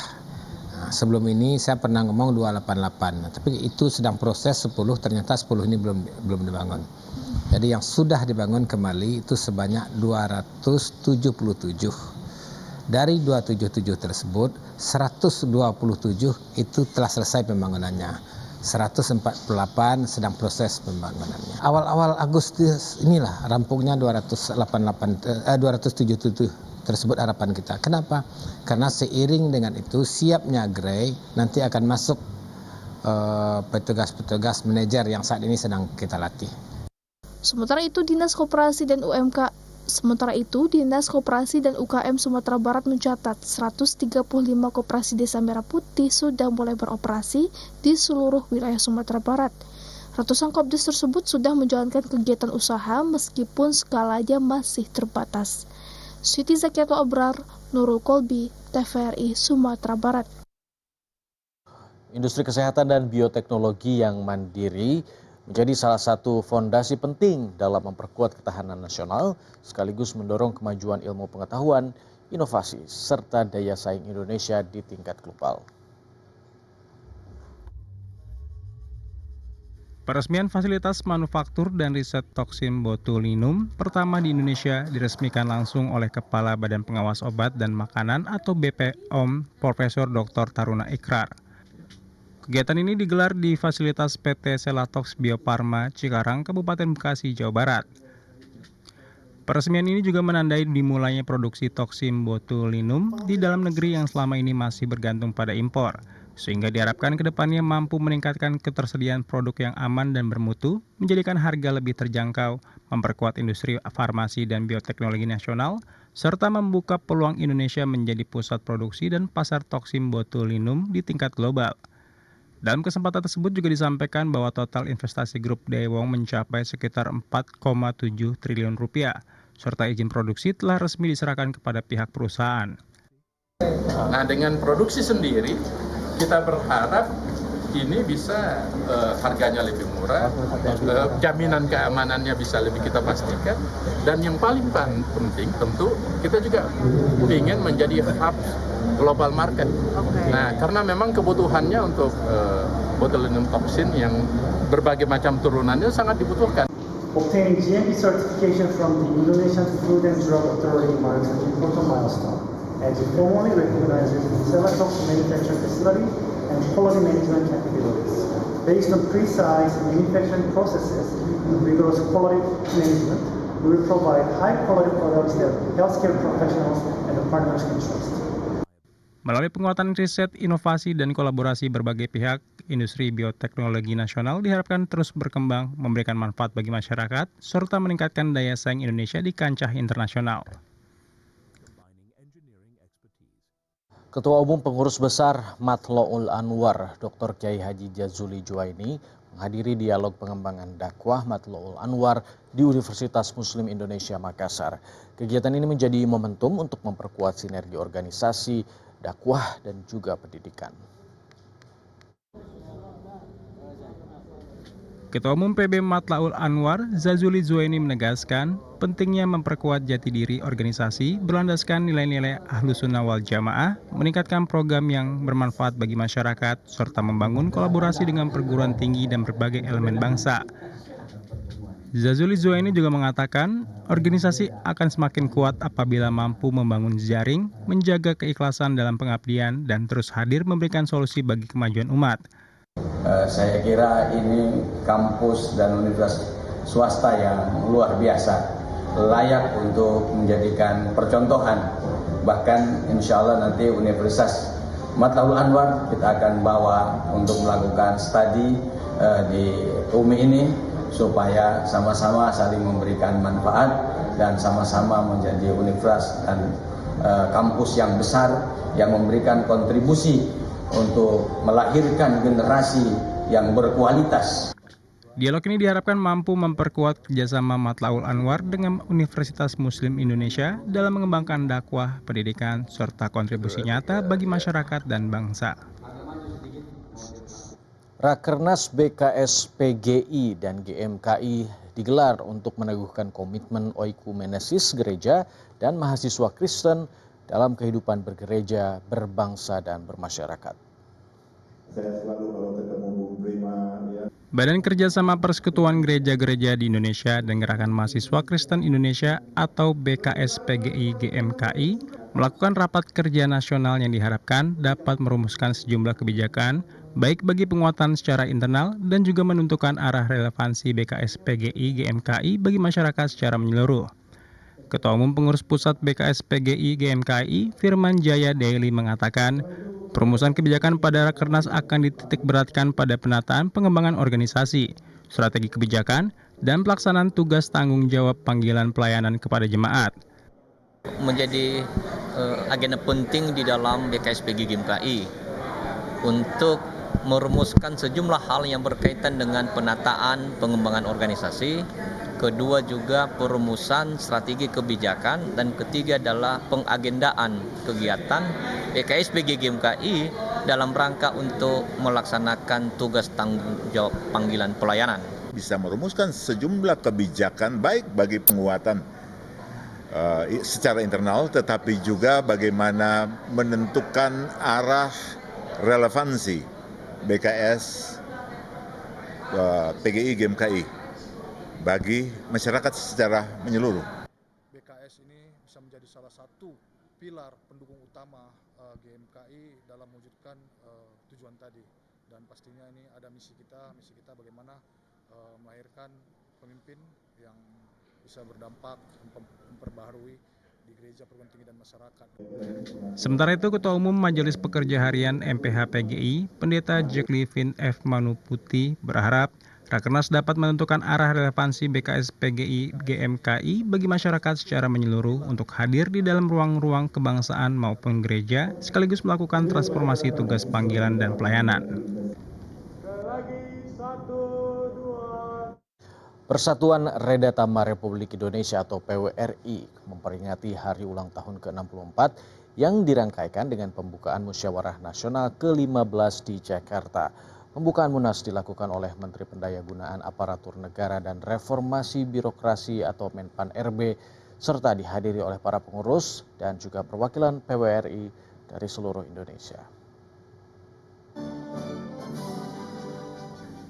Nah, sebelum ini saya pernah ngomong 288, tapi itu sedang proses 10, ternyata 10 ini belum dibangun. Jadi yang sudah dibangun kembali itu sebanyak 277. Dari 277 tersebut, 127 itu telah selesai pembangunannya. 148 sedang proses pembangunannya. Awal-awal Agustus inilah rampungnya 277 tersebut harapan kita. Kenapa? Karena seiring dengan itu siapnya gerai nanti akan masuk petugas-petugas manajer yang saat ini sedang kita latih. Sementara itu Dinas Koperasi dan UKM Sumatera Barat mencatat 135 koperasi Desa Merah Putih sudah mulai beroperasi di seluruh wilayah Sumatera Barat. Ratusan Kopdes tersebut sudah menjalankan kegiatan usaha meskipun skalanya masih terbatas. Siti Zakiatul Abrar, Nurul Kolbi, TVRI Sumatera Barat. Industri kesehatan dan bioteknologi yang mandiri menjadi salah satu fondasi penting dalam memperkuat ketahanan nasional sekaligus mendorong kemajuan ilmu pengetahuan, inovasi, serta daya saing Indonesia di tingkat global. Peresmian fasilitas manufaktur dan riset toksin botulinum pertama di Indonesia diresmikan langsung oleh Kepala Badan Pengawas Obat dan Makanan atau BPOM Profesor Dr. Taruna Ikrar. Kegiatan ini digelar di fasilitas PT Selatox Bio Farma Cikarang, Kabupaten Bekasi, Jawa Barat. Peresmian ini juga menandai dimulainya produksi toksin botulinum di dalam negeri yang selama ini masih bergantung pada impor, sehingga diharapkan ke depannya mampu meningkatkan ketersediaan produk yang aman dan bermutu, menjadikan harga lebih terjangkau, memperkuat industri farmasi dan bioteknologi nasional, serta membuka peluang Indonesia menjadi pusat produksi dan pasar toksin botulinum di tingkat global. Dalam kesempatan tersebut juga disampaikan bahwa total investasi grup Daewoo mencapai sekitar 4,7 triliun rupiah, serta izin produksi telah resmi diserahkan kepada pihak perusahaan. Nah, dengan produksi sendiri, kita berharap ini bisa harganya lebih murah, jaminan keamanannya bisa lebih kita pastikan, dan yang paling penting tentu kita juga ingin menjadi hub global market. Nah, karena memang kebutuhannya untuk botulinum toxin yang berbagai macam turunannya sangat dibutuhkan. Obtaining GMP certification from the Indonesian Food and Drug Authority marks an important milestone, as it formally recognizes Selatox manufacturing facility and quality management capabilities. Based on precise manufacturing processes and rigorous quality management, we will provide high-quality products that healthcare professionals and the partners can trust. Melalui penguatan riset, inovasi, dan kolaborasi berbagai pihak, industri bioteknologi nasional diharapkan terus berkembang, memberikan manfaat bagi masyarakat, serta meningkatkan daya saing Indonesia di kancah internasional. Ketua Umum Pengurus Besar Matloul Anwar, Dr. Kiai Haji Jazuli Juwaini, menghadiri dialog pengembangan dakwah Matloul Anwar di Universitas Muslim Indonesia Makassar. Kegiatan ini menjadi momentum untuk memperkuat sinergi organisasi, dakwah, dan juga pendidikan. Ketua Umum PB Matloul Anwar, Jazuli Juwaini menegaskan pentingnya memperkuat jati diri organisasi berlandaskan nilai-nilai Ahlus Sunnah wal Jamaah, meningkatkan program yang bermanfaat bagi masyarakat, serta membangun kolaborasi dengan perguruan tinggi dan berbagai elemen bangsa. Jazuli Juwaini juga mengatakan organisasi akan semakin kuat apabila mampu membangun jaring, menjaga keikhlasan dalam pengabdian, dan terus hadir memberikan solusi bagi kemajuan umat. Saya kira ini kampus dan universitas swasta yang luar biasa, layak untuk menjadikan percontohan. Bahkan insya Allah nanti Universitas Matloul Anwar kita akan bawa untuk melakukan studi di UMI ini supaya sama-sama saling memberikan manfaat dan sama-sama menjadi universitas dan kampus yang besar yang memberikan kontribusi untuk melahirkan generasi yang berkualitas. Dialog ini diharapkan mampu memperkuat kerjasama Matloul Anwar dengan Universitas Muslim Indonesia dalam mengembangkan dakwah, pendidikan, serta kontribusi nyata bagi masyarakat dan bangsa. Rakernas BKS PGI dan GMKI digelar untuk meneguhkan komitmen oikumenesis gereja dan mahasiswa Kristen dalam kehidupan bergereja, berbangsa, dan bermasyarakat. Badan Kerjasama Persekutuan Gereja-Gereja di Indonesia dan Gerakan Mahasiswa Kristen Indonesia atau BKS PGI GMKI melakukan rapat kerja nasional yang diharapkan dapat merumuskan sejumlah kebijakan baik bagi penguatan secara internal dan juga menentukan arah relevansi BKS PGI GMKI bagi masyarakat secara menyeluruh. Ketua Umum Pengurus Pusat BKS PGI GMKI Firman Jaya Daily mengatakan perumusan kebijakan pada Rakernas akan dititikberatkan pada penataan pengembangan organisasi, strategi kebijakan, dan pelaksanaan tugas tanggung jawab panggilan pelayanan kepada jemaat. Menjadi agenda penting di dalam BKS PGI GMKI untuk merumuskan sejumlah hal yang berkaitan dengan penataan pengembangan organisasi, kedua juga perumusan strategi kebijakan, dan ketiga adalah pengagendaan kegiatan BKS PGI GMKI dalam rangka untuk melaksanakan tugas tanggung jawab panggilan pelayanan. Bisa merumuskan sejumlah kebijakan baik bagi penguatan secara internal, tetapi juga bagaimana menentukan arah relevansi BKS PGI GMKI bagi masyarakat secara menyeluruh. BKS ini bisa menjadi salah satu pilar pendukung utama GMKI dalam mewujudkan tujuan tadi, dan pastinya ini ada misi kita bagaimana melahirkan pemimpin yang bisa berdampak memperbaharui di gereja, perguruan tinggi, dan masyarakat. Sementara itu, Ketua Umum Majelis Pekerja Harian MPH PGI, Pendeta Jack Livin F. Manuputi berharap Rakernas dapat menentukan arah relevansi BKS PGI GMKI bagi masyarakat secara menyeluruh untuk hadir di dalam ruang-ruang kebangsaan maupun gereja, sekaligus melakukan transformasi tugas panggilan dan pelayanan. Persatuan Redatama Republik Indonesia atau PWRI memperingati hari ulang tahun ke-64 yang dirangkaikan dengan pembukaan Musyawarah Nasional ke-15 di Jakarta. Pembukaan Munas dilakukan oleh Menteri Pendayagunaan Aparatur Negara dan Reformasi Birokrasi atau Menpan RB, serta dihadiri oleh para pengurus dan juga perwakilan PWRI dari seluruh Indonesia.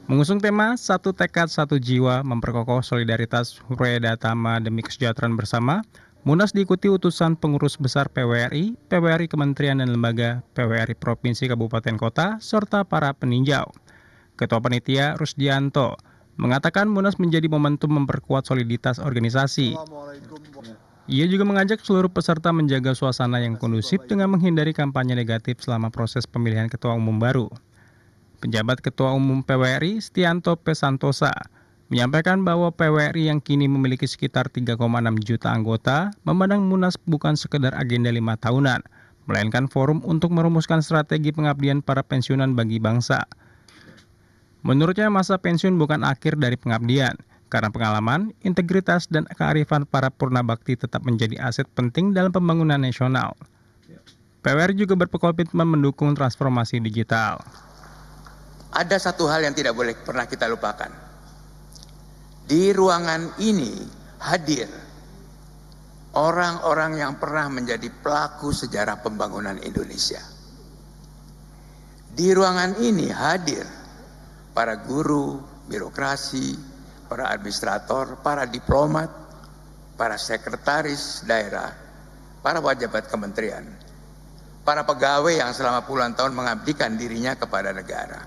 Mengusung tema Satu Tekad Satu Jiwa memperkokoh solidaritas Redatama demi kesejahteraan bersama, Munas diikuti utusan pengurus besar PWRI, PWRI Kementerian dan Lembaga, PWRI Provinsi Kabupaten Kota, serta para peninjau. Ketua Panitia Rusdianto mengatakan Munas menjadi momentum memperkuat soliditas organisasi. Ia juga mengajak seluruh peserta menjaga suasana yang kondusif dengan menghindari kampanye negatif selama proses pemilihan Ketua Umum baru. Penjabat Ketua Umum PWRI, Stianto P. Santosa, menyampaikan bahwa PWRI yang kini memiliki sekitar 3,6 juta anggota memandang Munas bukan sekedar agenda 5 tahunan, melainkan forum untuk merumuskan strategi pengabdian para pensiunan bagi bangsa. Menurutnya, masa pensiun bukan akhir dari pengabdian, karena pengalaman, integritas, dan kearifan para purnabakti tetap menjadi aset penting dalam pembangunan nasional. PWRI juga berkomitmen mendukung transformasi digital. Ada satu hal yang tidak boleh pernah kita lupakan. Di ruangan ini hadir orang-orang yang pernah menjadi pelaku sejarah pembangunan Indonesia. Di ruangan ini hadir para guru, birokrasi, para administrator, para diplomat, para sekretaris daerah, para pejabat kementerian, para pegawai yang selama puluhan tahun mengabdikan dirinya kepada negara.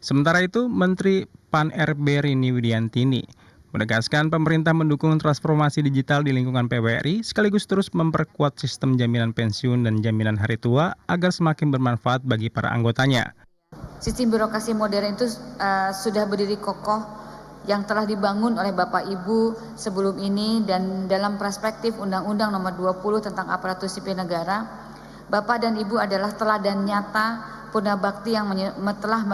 Sementara itu, Menteri Pan-RB Rini Widiantini menegaskan pemerintah mendukung transformasi digital di lingkungan PWRI sekaligus terus memperkuat sistem jaminan pensiun dan jaminan hari tua agar semakin bermanfaat bagi para anggotanya. Sistem birokrasi modern itu sudah berdiri kokoh yang telah dibangun oleh Bapak Ibu sebelum ini, dan dalam perspektif Undang-Undang Nomor 20 tentang Aparatur Sipil Negara, Bapak dan Ibu adalah teladan nyata purnabakti yang telah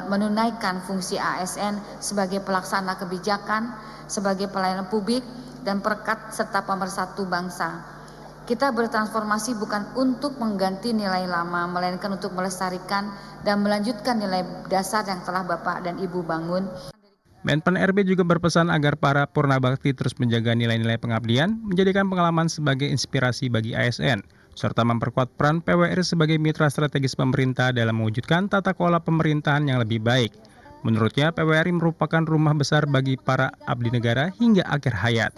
menunaikan fungsi ASN sebagai pelaksana kebijakan, sebagai pelayanan publik, dan perekat serta pemersatu bangsa. Kita bertransformasi bukan untuk mengganti nilai lama, melainkan untuk melestarikan dan melanjutkan nilai dasar yang telah Bapak dan Ibu bangun. Menpan RB juga berpesan agar para purnabakti terus menjaga nilai-nilai pengabdian, menjadikan pengalaman sebagai inspirasi bagi ASN, serta memperkuat peran PWRI sebagai mitra strategis pemerintah dalam mewujudkan tata kelola pemerintahan yang lebih baik. Menurutnya, PWRI merupakan rumah besar bagi para abdi negara hingga akhir hayat.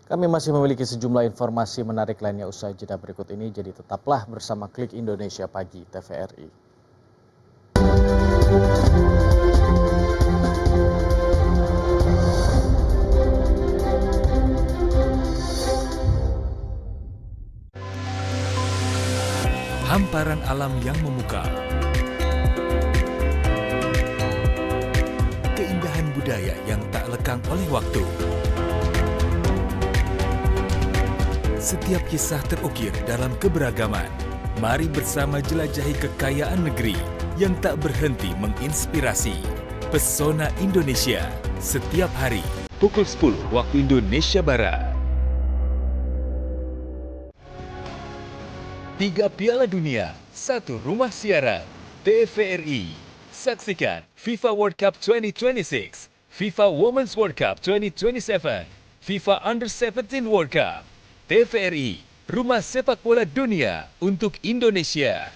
Kami masih memiliki sejumlah informasi menarik lainnya usai jeda berikut ini, jadi tetaplah bersama Klik Indonesia Pagi TVRI. Hamparan alam yang memukau, keindahan budaya yang tak lekang oleh waktu. Setiap kisah terukir dalam keberagaman. Mari bersama jelajahi kekayaan negeri yang tak berhenti menginspirasi. Pesona Indonesia, setiap hari, pukul 10 waktu Indonesia Barat. 3 Piala Dunia, 1 rumah siaran, TVRI. Saksikan FIFA World Cup 2026, FIFA Women's World Cup 2027, FIFA Under-17 World Cup. TVRI, rumah sepak bola dunia untuk Indonesia.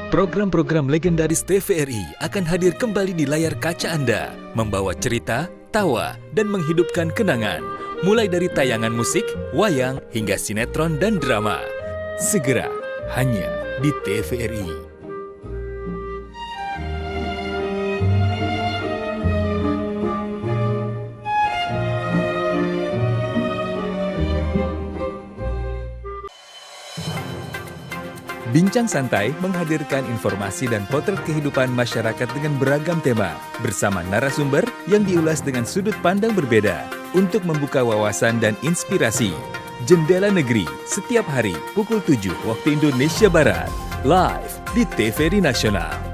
Program-program legendaris TVRI akan hadir kembali di layar kaca Anda, membawa cerita, tawa, dan menghidupkan kenangan. Mulai dari tayangan musik, wayang, hingga sinetron dan drama. Segera, hanya di TVRI. Bincang Santai menghadirkan informasi dan potret kehidupan masyarakat dengan beragam tema bersama narasumber yang diulas dengan sudut pandang berbeda untuk membuka wawasan dan inspirasi. Jendela Negeri setiap hari pukul 7 waktu Indonesia Barat, live di TVRI Nasional.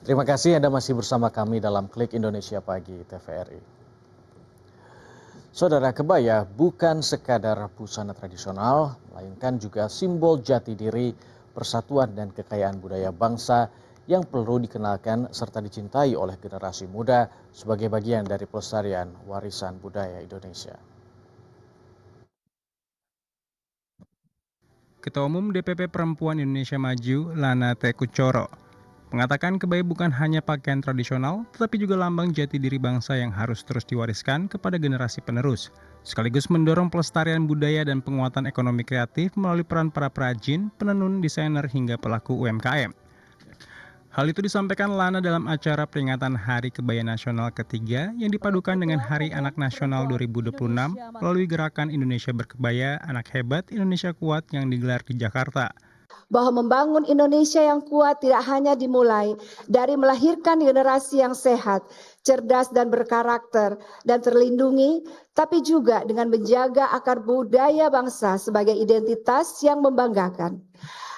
Terima kasih Anda masih bersama kami dalam Klik Indonesia Pagi TVRI. Saudara, kebaya bukan sekadar busana tradisional, melainkan juga simbol jati diri, persatuan dan kekayaan budaya bangsa yang perlu dikenalkan serta dicintai oleh generasi muda sebagai bagian dari pelestarian warisan budaya Indonesia. Ketua Umum DPP Perempuan Indonesia Maju, Lana T. Kuchoro, mengatakan kebaya bukan hanya pakaian tradisional, tetapi juga lambang jati diri bangsa yang harus terus diwariskan kepada generasi penerus, sekaligus mendorong pelestarian budaya dan penguatan ekonomi kreatif melalui peran para perajin, penenun, desainer, hingga pelaku UMKM. Hal itu disampaikan Lana dalam acara peringatan Hari Kebaya Nasional ketiga yang dipadukan dengan Hari Anak Nasional 2026 melalui gerakan Indonesia Berkebaya, Anak Hebat, Indonesia Kuat yang digelar di Jakarta. Bahwa membangun Indonesia yang kuat tidak hanya dimulai dari melahirkan generasi yang sehat, cerdas dan berkarakter dan terlindungi, tapi juga dengan menjaga akar budaya bangsa sebagai identitas yang membanggakan.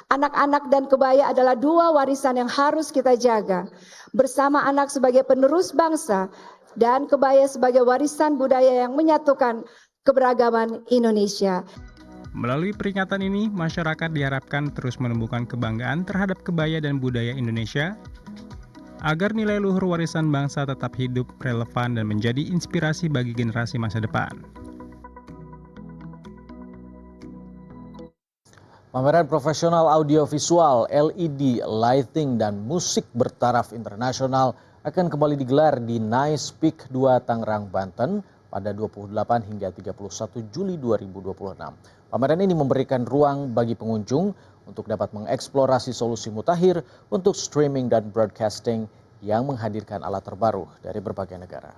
Anak-anak dan kebaya adalah dua warisan yang harus kita jaga. Bersama anak sebagai penerus bangsa dan kebaya sebagai warisan budaya yang menyatukan keberagaman Indonesia. Melalui peringatan ini, masyarakat diharapkan terus menumbuhkan kebanggaan terhadap kebaya dan budaya Indonesia, agar nilai luhur warisan bangsa tetap hidup, relevan, dan menjadi inspirasi bagi generasi masa depan. Pameran profesional audiovisual, LED, lighting, dan musik bertaraf internasional akan kembali digelar di Nice Peak 2 Tangerang, Banten pada 28 hingga 31 Juli 2026. Pameran ini memberikan ruang bagi pengunjung untuk dapat mengeksplorasi solusi mutakhir untuk streaming dan broadcasting yang menghadirkan alat terbaru dari berbagai negara.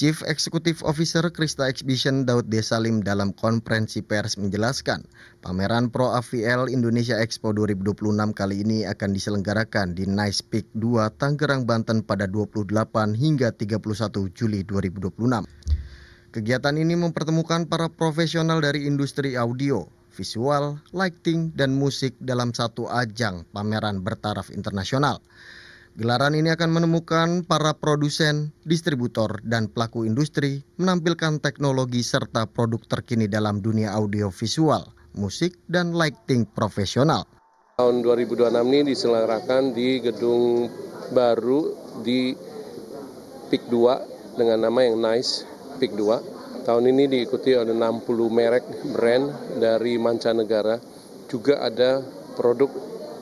Chief Executive Officer Krista Exhibition Daud D. Salim dalam konferensi pers menjelaskan, pameran Pro AVL Indonesia Expo 2026 kali ini akan diselenggarakan di Nice Peak 2 Tangerang, Banten pada 28 hingga 31 Juli 2026. Kegiatan ini mempertemukan para profesional dari industri audio, visual, lighting, dan musik dalam satu ajang pameran bertaraf internasional. Gelaran ini akan menemukan para produsen, distributor, dan pelaku industri menampilkan teknologi serta produk terkini dalam dunia audio visual, musik, dan lighting profesional. Tahun 2026 ini diselenggarakan di gedung baru di Peak 2 dengan nama yang Nice Peak 2. Tahun ini diikuti oleh 60 merek brand dari mancanegara. Juga ada produk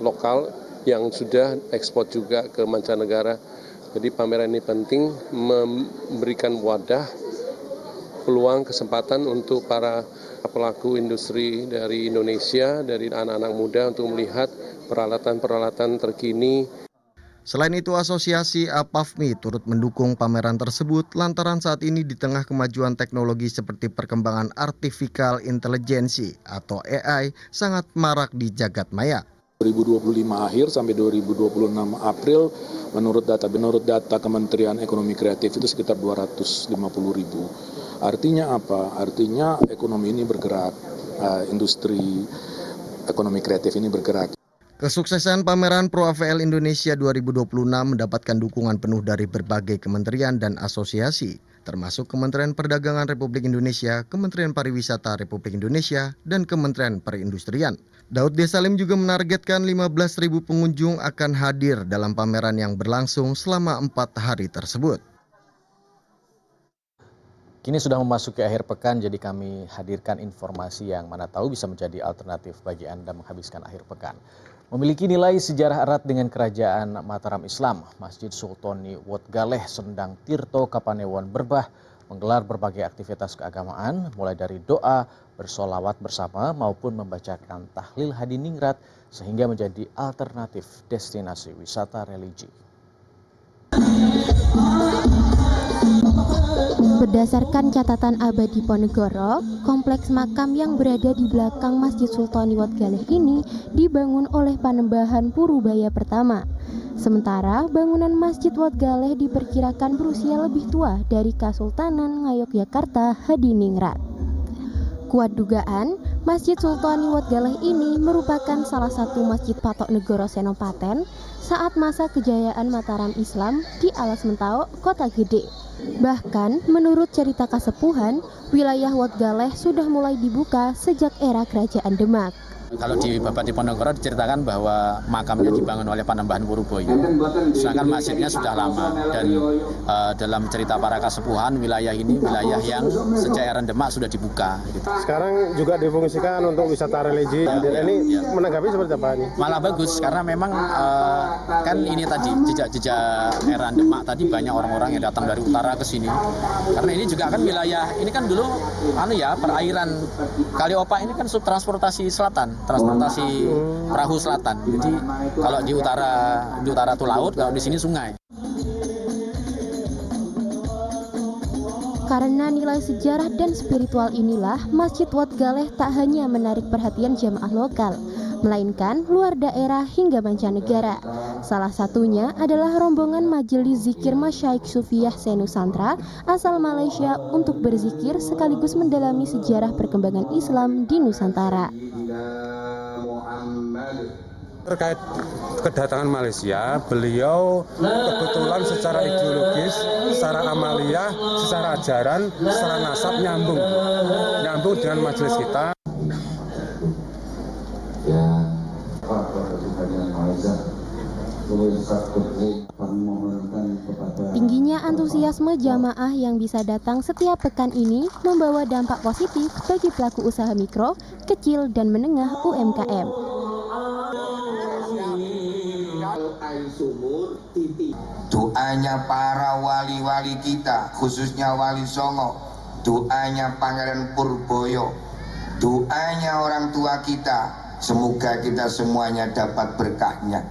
lokal yang sudah ekspor juga ke mancanegara. Jadi pameran ini penting memberikan wadah, peluang, kesempatan untuk para pelaku industri dari Indonesia, dari anak-anak muda untuk melihat peralatan-peralatan terkini. Selain itu, Asosiasi APAFMI turut mendukung pameran tersebut lantaran saat ini di tengah kemajuan teknologi seperti perkembangan artificial intelligence atau AI sangat marak di jagat maya. 2025 akhir sampai 2026 April menurut data Kementerian Ekonomi Kreatif itu sekitar 250.000. Artinya apa? Artinya ekonomi ini bergerak, industri ekonomi kreatif ini bergerak. Kesuksesan pameran Pro AVL Indonesia 2026 mendapatkan dukungan penuh dari berbagai kementerian dan asosiasi, termasuk Kementerian Perdagangan Republik Indonesia, Kementerian Pariwisata Republik Indonesia, dan Kementerian Perindustrian. Daud D. Salim juga menargetkan 15.000 pengunjung akan hadir dalam pameran yang berlangsung selama 4 hari tersebut. Kini sudah memasuki akhir pekan, jadi kami hadirkan informasi yang mana tahu bisa menjadi alternatif bagi Anda menghabiskan akhir pekan. Memiliki nilai sejarah erat dengan kerajaan Mataram Islam, Masjid Sultani Wat Galeh Sendang Tirto Kapanewon Berbah menggelar berbagai aktivitas keagamaan, mulai dari doa, bersolawat bersama maupun membacakan tahlil hadiningrat sehingga menjadi alternatif destinasi wisata religi. Berdasarkan catatan Abadi Ponegoro, kompleks makam yang berada di belakang Masjid Sultani Wat Galeh ini dibangun oleh Panembahan Purubaya pertama. Sementara bangunan Masjid Wat Galeh diperkirakan berusia lebih tua dari Kasultanan Ngayogyakarta Hadiningrat. Kuat dugaan, Masjid Sultani Wat Galeh ini merupakan salah satu masjid patok negoro Senopaten saat masa kejayaan Mataram Islam di Alas Mentao, Kota Gede. Bahkan, menurut cerita kasepuhan, wilayah Wat Galeh sudah mulai dibuka sejak era Kerajaan Demak. Kalau di Babati Ponegoro diceritakan bahwa makamnya dibangun oleh Panembahan Purubaya. Sedangkan masjidnya sudah lama dan dalam cerita para kasepuhan wilayah ini wilayah yang sejak era Demak sudah dibuka. Gitu. Sekarang juga difungsikan untuk wisata religi. Ini menanggapi seperti apa ini? Malah bagus karena memang kan ini tadi jejak-jejak era Demak tadi banyak orang-orang yang datang dari utara ke sini. Karena ini juga kan wilayah ini kan dulu perairan Kali Opak ini kan subtransportasi selatan. transportasi perahu selatan. Jadi kalau di utara itu laut, kalau di sini sungai. Karena nilai sejarah dan spiritual inilah, Masjid Wat Galeh tak hanya menarik perhatian jamaah lokal, melainkan luar daerah hingga mancanegara. Salah satunya adalah rombongan Majelis Zikir Masyaikh Sufiyah se-Nusantara asal Malaysia untuk berzikir sekaligus mendalami sejarah perkembangan Islam di Nusantara. Terkait kedatangan Malaysia, beliau kebetulan secara ideologis, secara amaliyah, secara ajaran, secara nasab nyambung dengan majelis kita. Tingginya antusiasme jamaah yang bisa datang setiap pekan ini membawa dampak positif bagi pelaku usaha mikro, kecil, dan menengah UMKM. Doanya para wali-wali kita, khususnya Wali Songo, doanya Pangeran Purboyo, doanya orang tua kita, semoga kita semuanya dapat berkahnya.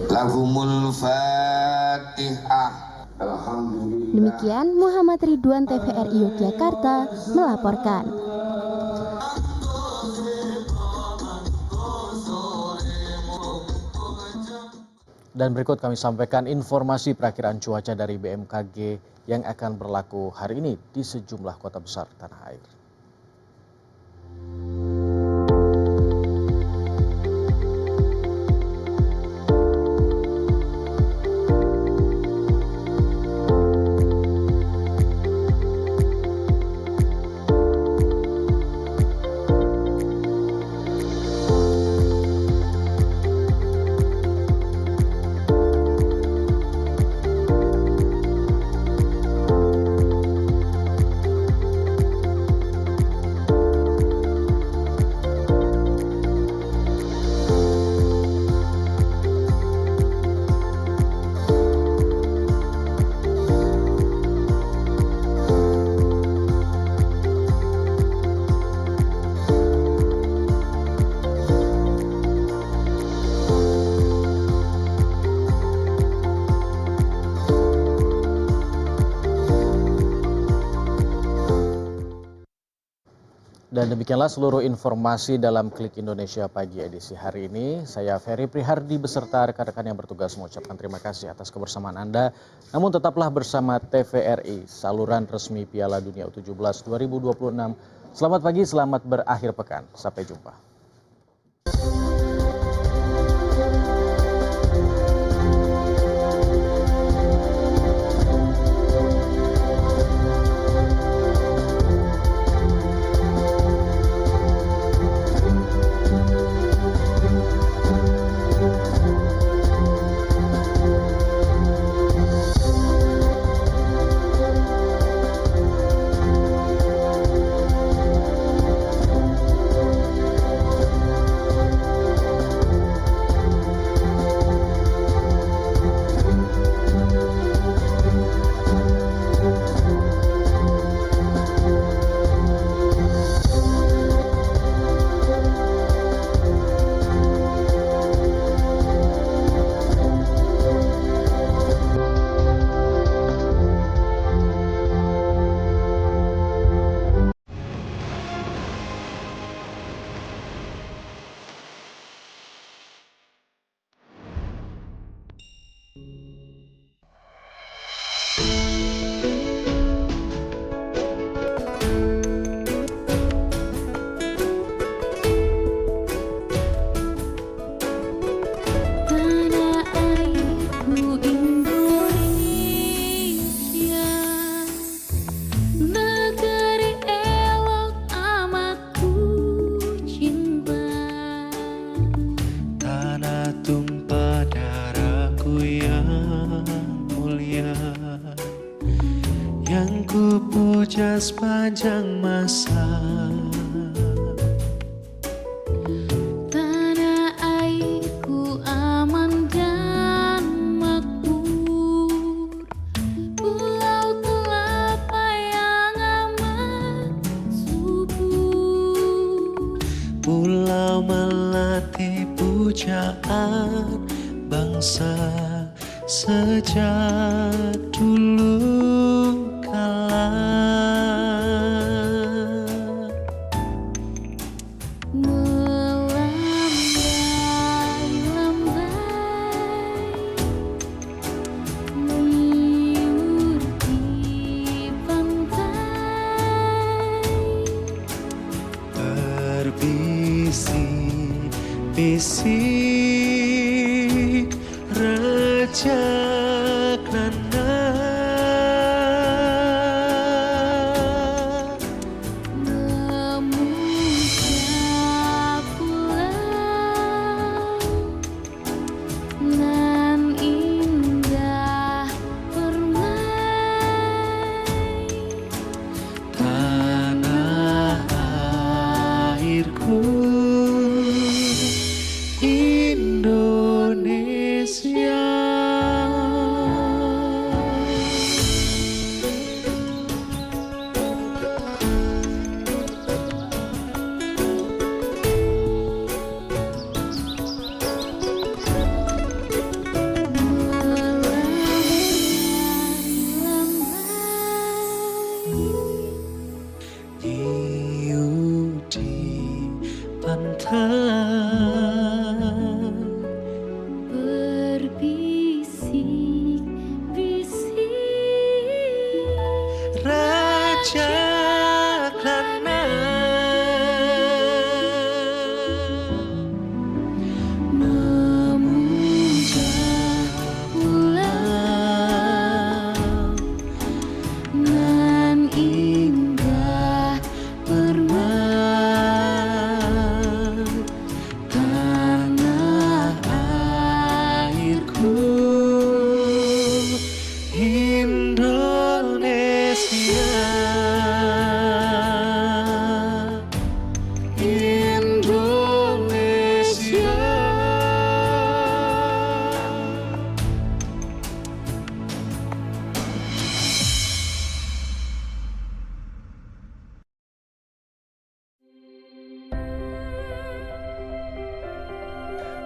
Lahumul Fatihah. Demikian Muhammad Ridwan, TVRI Yogyakarta melaporkan. Dan berikut kami sampaikan informasi perakiraan cuaca dari BMKG yang akan berlaku hari ini di sejumlah kota besar tanah air. Dan demikianlah seluruh informasi dalam Klik Indonesia Pagi edisi hari ini. Saya Ferry Prihardi beserta rekan-rekan yang bertugas mengucapkan terima kasih atas kebersamaan Anda. Namun tetaplah bersama TVRI, saluran resmi Piala Dunia U17 2026. Selamat pagi, selamat berakhir pekan. Sampai jumpa. Sepanjang masa tanah airku aman dan makmur, pulau kelapa yang aman subur, pulau kebanggaan bangsa sejak dulu kala. Bisik rejak nana memuja pulang nan indah permai tanah airku Indonesia. Hiu di pantai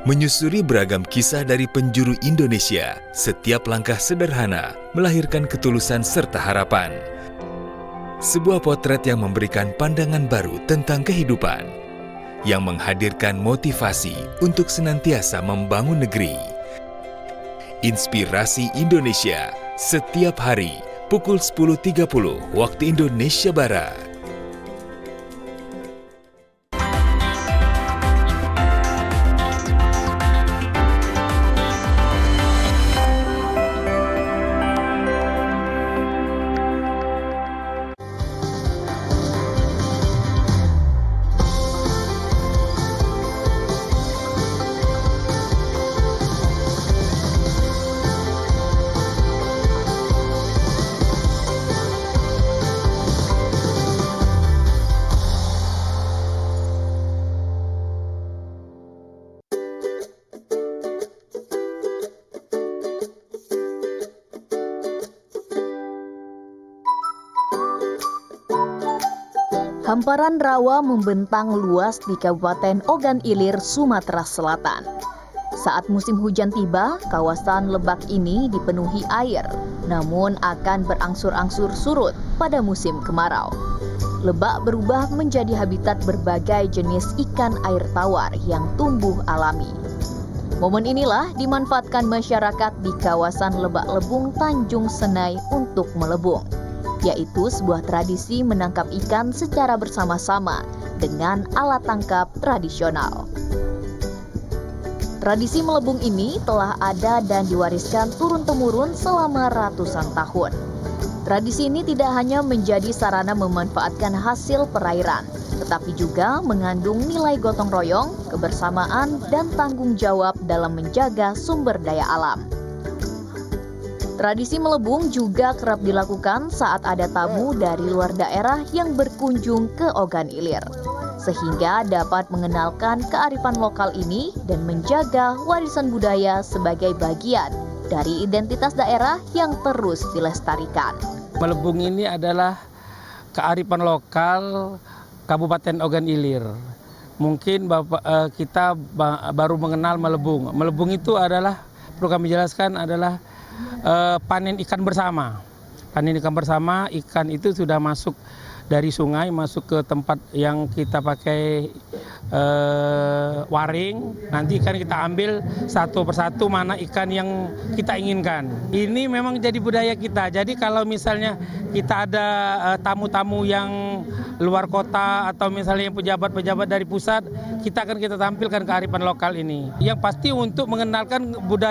Menyusuri beragam kisah dari penjuru Indonesia, setiap langkah sederhana melahirkan ketulusan serta harapan. Sebuah potret yang memberikan pandangan baru tentang kehidupan, yang menghadirkan motivasi untuk senantiasa membangun negeri. Inspirasi Indonesia, setiap hari, pukul 10.30 waktu Indonesia Barat. Hamparan rawa membentang luas di Kabupaten Ogan Ilir, Sumatera Selatan. Saat musim hujan tiba, kawasan Lebak ini dipenuhi air, namun akan berangsur-angsur surut pada musim kemarau. Lebak berubah menjadi habitat berbagai jenis ikan air tawar yang tumbuh alami. Momen inilah dimanfaatkan masyarakat di kawasan Lebak Lebung, Tanjung Senai untuk melebung, yaitu sebuah tradisi menangkap ikan secara bersama-sama dengan alat tangkap tradisional. Tradisi melebung ini telah ada dan diwariskan turun-temurun selama ratusan tahun. Tradisi ini tidak hanya menjadi sarana memanfaatkan hasil perairan, tetapi juga mengandung nilai gotong royong, kebersamaan, dan tanggung jawab dalam menjaga sumber daya alam. Tradisi melebung juga kerap dilakukan saat ada tamu dari luar daerah yang berkunjung ke Ogan Ilir, sehingga dapat mengenalkan kearifan lokal ini dan menjaga warisan budaya sebagai bagian dari identitas daerah yang terus dilestarikan. Melebung ini adalah kearifan lokal Kabupaten Ogan Ilir. mungkin kita baru mengenal melebung. Melebung itu adalah, perlu kami jelaskan, adalah panen ikan bersama. Panen ikan bersama, ikan itu sudah masuk dari sungai, masuk ke tempat yang kita pakai waring. Nanti ikan kita ambil satu persatu mana ikan yang kita inginkan. Ini memang jadi budaya kita. Jadi kalau misalnya kita ada tamu-tamu yang luar kota atau misalnya yang pejabat-pejabat dari pusat, kita akan tampilkan kearifan lokal ini. Yang pasti untuk mengenalkan budaya